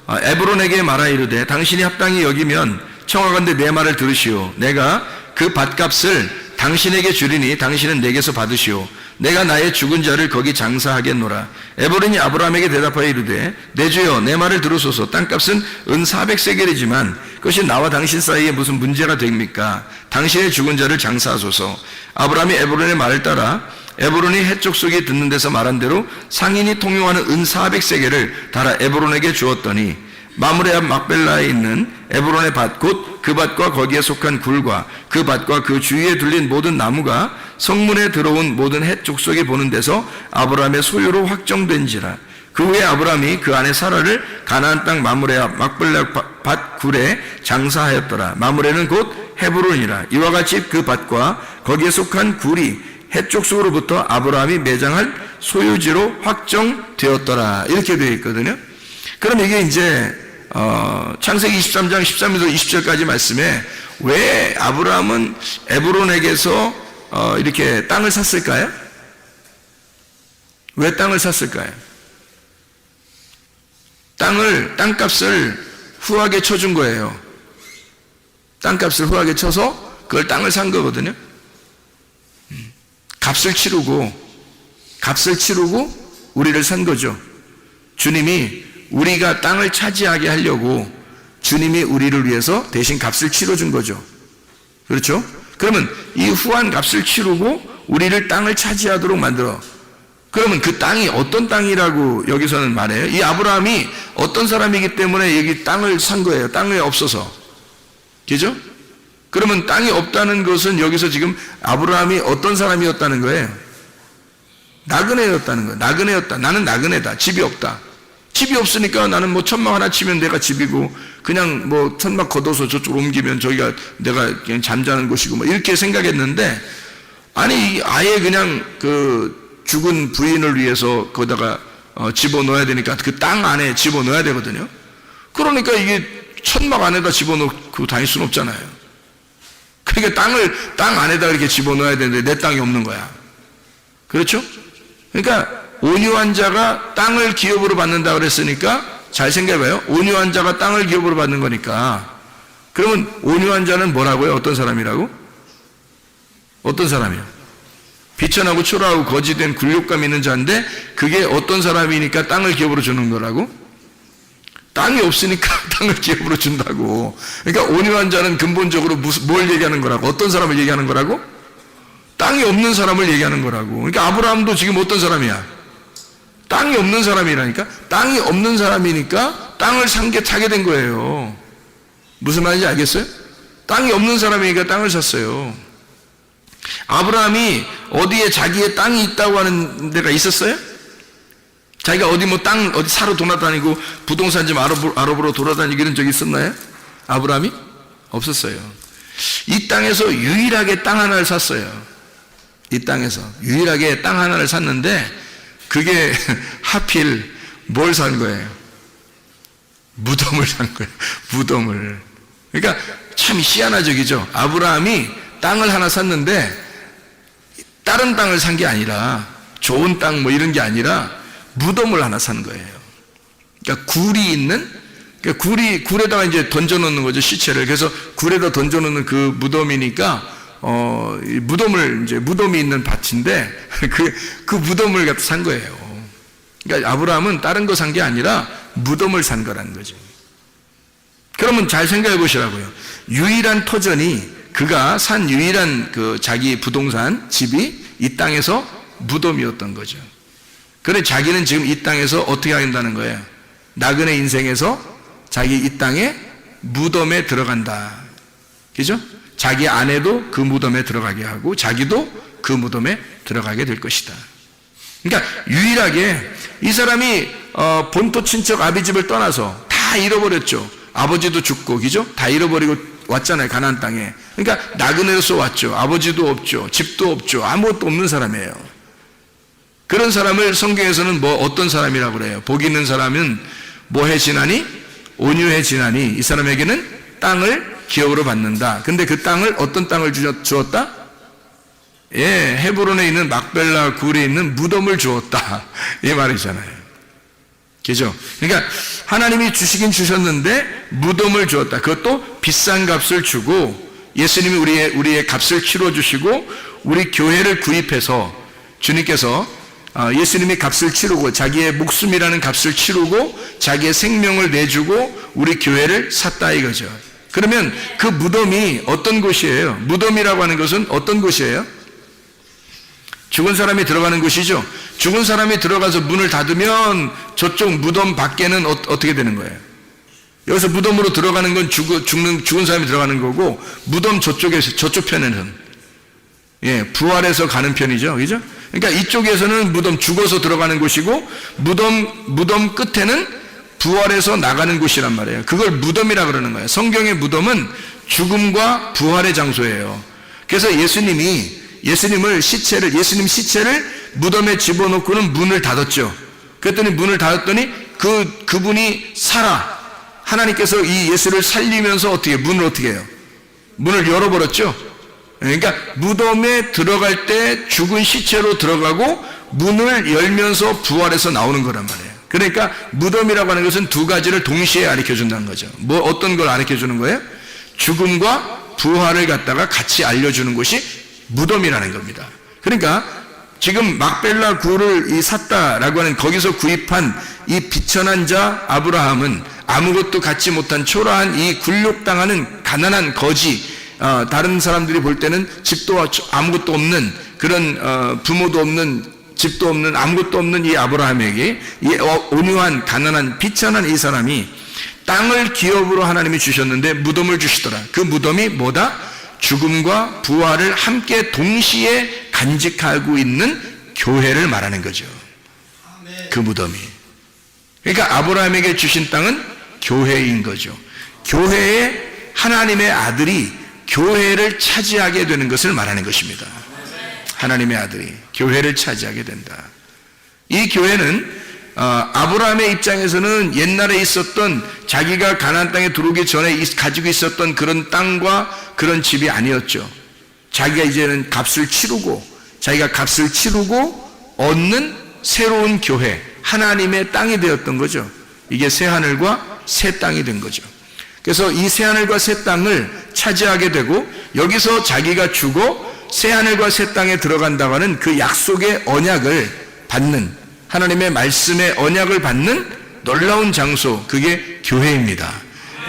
에브론에게 말하 이르되 당신이 합당히 여기면 청하건대 내 말을 들으시오. 내가 그 밭값을 당신에게 주리니 당신은 내게서 받으시오. 내가 나의 죽은 자를 거기 장사하겠노라. 에브론이 아브라함에게 대답하여 이르되 내 주여 내 말을 들으소서. 땅값은 은 400세겔이지만 그것이 나와 당신 사이에 무슨 문제가 됩니까? 당신의 죽은 자를 장사하소서. 아브라함이 에브론의 말을 따라 에브론이 해쪽 속에 듣는 데서 말한 대로 상인이 통용하는 은 400세겔을 달아 에브론에게 주었더니 마므레 앞 막벨라에 있는 에브론의 밭 곧 그 밭과 거기에 속한 굴과 그 밭과 그 주위에 둘린 모든 나무가 성문에 들어온 모든 헷 족속에 보는 데서 아브라함의 소유로 확정된지라. 그 후에 아브라함이 그 안에 사라를 가나안 땅 마므레 앞 막벨라 밭 굴에 장사하였더라. 마므레는 곧 헤브론이라. 이와 같이 그 밭과 거기에 속한 굴이 헷 족속으로부터 아브라함이 매장할 소유지로 확정되었더라. 이렇게 되어 있거든요. 그럼 이게 이제 창세기 23장 13절에서 20절까지 말씀에 왜 아브라함은 에브론에게서 이렇게 땅을 샀을까요? 왜 땅을 샀을까요? 땅값을 후하게 쳐준 거예요. 땅값을 후하게 쳐서 그걸 땅을 산 거거든요. 값을 치르고 우리를 산 거죠. 주님이 우리가 땅을 차지하게 하려고 주님이 우리를 위해서 대신 값을 치러준 거죠. 그렇죠? 그러면 이 후한 값을 치르고 우리를 땅을 차지하도록 만들어. 그러면 그 땅이 어떤 땅이라고 여기서는 말해요? 이 아브라함이 어떤 사람이기 때문에 여기 땅을 산 거예요. 땅이 없어서. 그죠? 그러면 땅이 없다는 것은 여기서 지금 아브라함이 어떤 사람이었다는 거예요? 나그네였다는 거예요. 나그네였다. 나는 나그네다. 집이 없다. 집이 없으니까 나는 뭐 천막 하나 치면 내가 집이고 그냥 뭐 천막 걷어서 저쪽으로 옮기면 저기가 내가 그냥 잠자는 곳이고 뭐 이렇게 생각했는데 아니 아예 그냥 그 죽은 부인을 위해서 거기다가 집어넣어야 되니까 그 땅 안에 집어넣어야 되거든요. 그러니까 이게 천막 안에다 집어넣고 다닐 수는 없잖아요. 그러니까 땅 안에다 이렇게 집어넣어야 되는데 내 땅이 없는 거야. 그렇죠? 그러니까 온유한 자가 땅을 기업으로 받는다 그랬으니까 잘 생각해봐요. 온유한 자가 땅을 기업으로 받는 거니까 그러면 온유한 자는 뭐라고요? 어떤 사람이라고? 어떤 사람이요? 비천하고 초라하고 거지된 굴욕감 있는 자인데 그게 어떤 사람이니까 땅을 기업으로 주는 거라고? 땅이 없으니까 땅을 기업으로 준다고. 그러니까 온유한 자는 근본적으로 뭘 얘기하는 거라고? 어떤 사람을 얘기하는 거라고? 땅이 없는 사람을 얘기하는 거라고. 그러니까 아브라함도 지금 어떤 사람이야? 땅이 없는 사람이라니까. 땅이 없는 사람이니까 땅을 차게 된 거예요. 무슨 말인지 알겠어요? 땅이 없는 사람이니까 땅을 샀어요. 아브라함이 어디에 자기의 땅이 있다고 하는 데가 있었어요? 자기가 어디 어디 사러 돌아다니고 부동산 좀 알아보러 돌아다니고 이런 적이 있었나요? 아브라함이? 없었어요. 이 땅에서 유일하게 땅 하나를 샀어요. 이 땅에서 유일하게 땅 하나를 샀는데 그게 하필 뭘 산 거예요? 무덤을 산 거예요. 무덤을. 그러니까 참 희한하적이죠. 아브라함이 땅을 하나 샀는데 다른 땅을 산 게 아니라 좋은 땅 뭐 이런 게 아니라 무덤을 하나 산 거예요. 그러니까 굴이 있는 그러니까 굴에다가 이제 던져놓는 거죠. 시체를. 그래서 굴에다 던져놓는 그 무덤이니까 무덤이 있는 밭인데, 그 무덤을 갖다 산 거예요. 그러니까 아브라함은 다른 거 산 게 아니라 무덤을 산 거라는 거죠. 그러면 잘 생각해 보시라고요. 유일한 터전이, 그가 산 유일한 그 자기 부동산, 집이 이 땅에서 무덤이었던 거죠. 그래 자기는 지금 이 땅에서 어떻게 한다는 거예요? 나그네 인생에서 자기 이 땅에 무덤에 들어간다. 그죠? 자기 아내도 그 무덤에 들어가게 하고 자기도 그 무덤에 들어가게 될 것이다. 그러니까 유일하게 이 사람이 본토 친척 아비집을 떠나서 다 잃어버렸죠. 아버지도 죽고, 그죠? 다 잃어버리고 왔잖아요. 가나안 땅에. 그러니까 나그네로서 왔죠. 아버지도 없죠. 집도 없죠. 아무것도 없는 사람이에요. 그런 사람을 성경에서는 어떤 사람이라고 그래요? 복 있는 사람은 뭐해 지나니? 온유해 지나니. 이 사람에게는 땅을 기업으로 받는다. 근데 그 땅을 어떤 땅을 주었다? 예, 헤브론에 있는 막벨라 굴에 있는 무덤을 주었다. 이 말이잖아요. 그죠? 그러니까 하나님이 주시긴 주셨는데 무덤을 주었다. 그것도 비싼 값을 주고 예수님이 우리의 값을 치러주시고 우리 교회를 구입해서 주님께서 예수님이 값을 치르고 자기의 목숨이라는 값을 치르고 자기의 생명을 내주고 우리 교회를 샀다 이거죠. 그러면 그 무덤이 어떤 곳이에요? 무덤이라고 하는 것은 어떤 곳이에요? 죽은 사람이 들어가는 곳이죠. 죽은 사람이 들어가서 문을 닫으면 저쪽 무덤 밖에는 어떻게 되는 거예요? 여기서 무덤으로 들어가는 건 죽은 사람이 들어가는 거고, 무덤 저쪽 편에는 부활해서 가는 편이죠. 그죠? 그러니까 이쪽에서는 무덤 죽어서 들어가는 곳이고, 무덤 끝에는 부활해서 나가는 곳이란 말이에요. 그걸 무덤이라 그러는 거예요. 성경의 무덤은 죽음과 부활의 장소예요. 그래서 예수님 시체를 무덤에 집어넣고는 문을 닫았죠. 그랬더니 문을 닫았더니 그분이 하나님께서 이 예수를 살리면서 문을 어떻게 해요? 문을 열어버렸죠. 그러니까 무덤에 들어갈 때 죽은 시체로 들어가고 문을 열면서 부활해서 나오는 거란 말이에요. 그러니까 무덤이라고 하는 것은 두 가지를 동시에 가르쳐 준다는 거죠. 어떤 걸 가르쳐 주는 거예요? 죽음과 부활을 갖다가 같이 알려주는 곳이 무덤이라는 겁니다. 그러니까 지금 막벨라 굴을 샀다라고 하는 거기서 구입한 이 비천한 자 아브라함은 아무것도 갖지 못한 초라한 이 굴욕당하는 가난한 거지, 다른 사람들이 볼 때는 집도 아무것도 없는 그런 부모도 없는 집도 없는 아무것도 없는 이 아브라함에게 이 온유한 가난한 비천한 이 사람이 땅을 기업으로 하나님이 주셨는데 무덤을 주시더라. 그 무덤이 뭐다? 죽음과 부활을 함께 동시에 간직하고 있는 교회를 말하는 거죠. 그 무덤이. 그러니까 아브라함에게 주신 땅은 교회인 거죠. 교회에 하나님의 아들이 교회를 차지하게 되는 것을 말하는 것입니다. 하나님의 아들이 교회를 차지하게 된다. 이 교회는 아브라함의 입장에서는 옛날에 있었던 자기가 가나안 땅에 들어오기 전에 가지고 있었던 그런 땅과 그런 집이 아니었죠. 자기가 이제는 자기가 값을 치르고 얻는 새로운 교회, 하나님의 땅이 되었던 거죠. 이게 새 하늘과 새 땅이 된 거죠. 그래서 이 새 하늘과 새 땅을 차지하게 되고, 여기서 자기가 죽어 새 하늘과 새 땅에 들어간다고 하는 그 약속의 언약을 받는, 하나님의 말씀의 언약을 받는 놀라운 장소, 그게 교회입니다.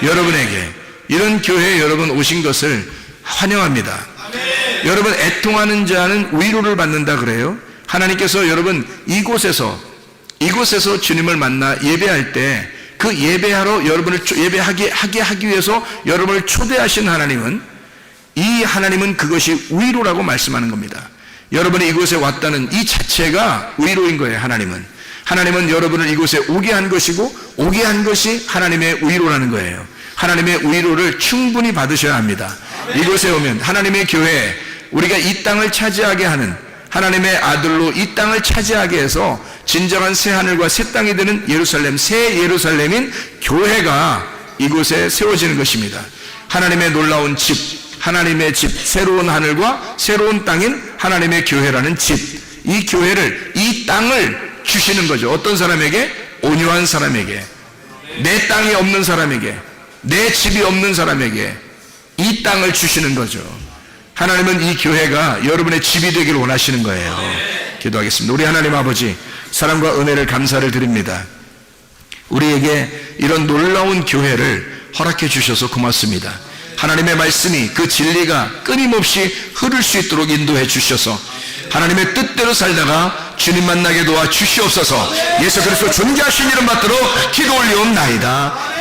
여러분에게 이런 교회에 여러분 오신 것을 환영합니다. 여러분, 애통하는 자는 위로를 받는다 그래요. 하나님께서 여러분 이곳에서 주님을 만나 예배할 때 그 예배하러 여러분을 예배하게 하기 위해서 여러분을 초대하신 하나님은, 이 하나님은 그것이 위로라고 말씀하는 겁니다. 여러분이 이곳에 왔다는 이 자체가 위로인 거예요. 하나님은 여러분을 이곳에 오게 한 것이고, 오게 한 것이 하나님의 위로라는 거예요. 하나님의 위로를 충분히 받으셔야 합니다. 이곳에 오면 하나님의 교회, 우리가 이 땅을 차지하게 하는 하나님의 아들로 이 땅을 차지하게 해서 진정한 새 하늘과 새 땅이 되는 예루살렘, 새 예루살렘인 교회가 이곳에 세워지는 것입니다. 하나님의 놀라운 집, 하나님의 집, 새로운 하늘과 새로운 땅인 하나님의 교회라는 집, 이 교회를, 이 땅을 주시는 거죠. 어떤 사람에게? 온유한 사람에게, 내 땅이 없는 사람에게, 내 집이 없는 사람에게 이 땅을 주시는 거죠. 하나님은 이 교회가 여러분의 집이 되기를 원하시는 거예요. 기도하겠습니다. 우리 하나님 아버지, 사랑과 은혜를 감사를 드립니다. 우리에게 이런 놀라운 교회를 허락해 주셔서 고맙습니다. 하나님의 말씀이, 그 진리가 끊임없이 흐를 수 있도록 인도해 주셔서 하나님의 뜻대로 살다가 주님 만나게 도와 주시옵소서. 예수 그리스도 존귀하신 이름 받들어 기도 올리옵나이다.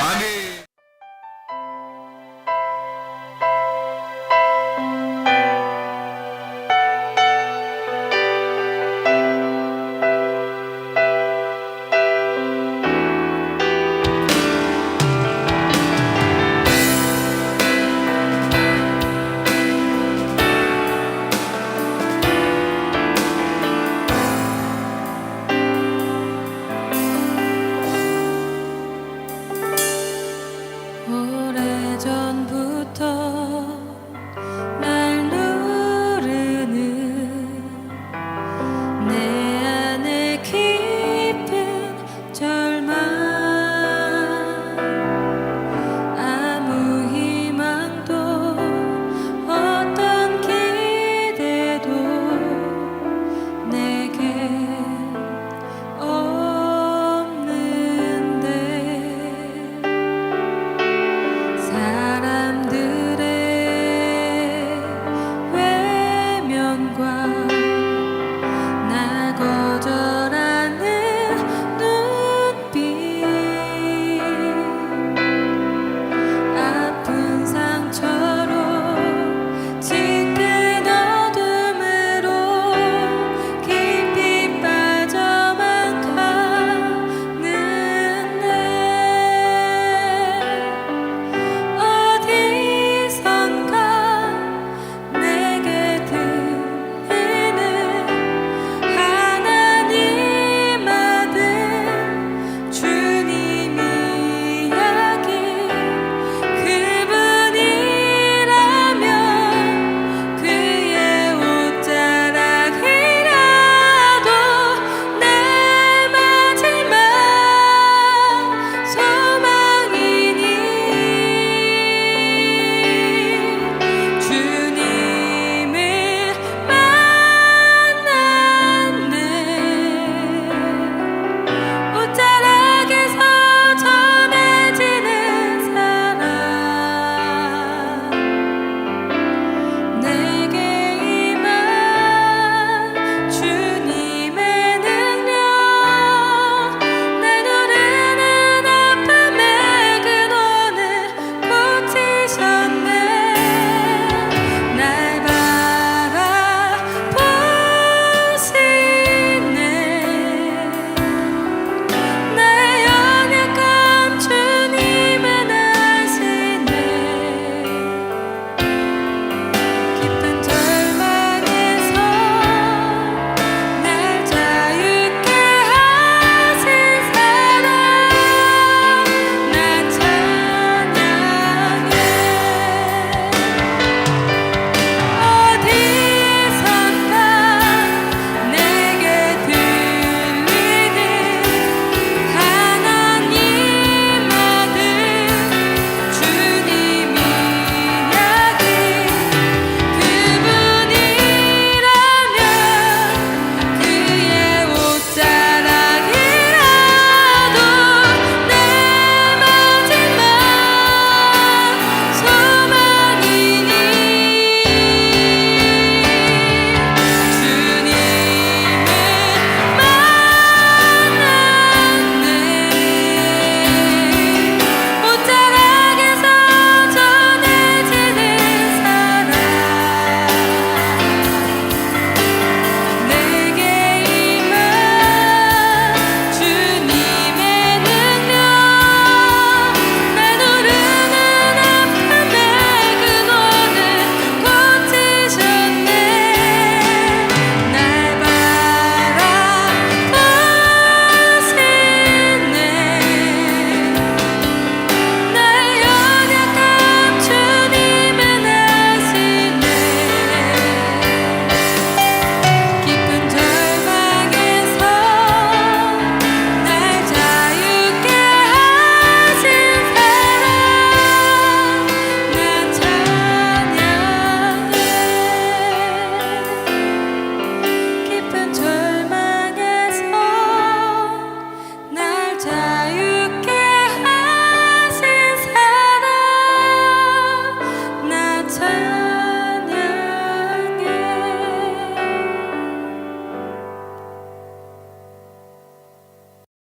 같아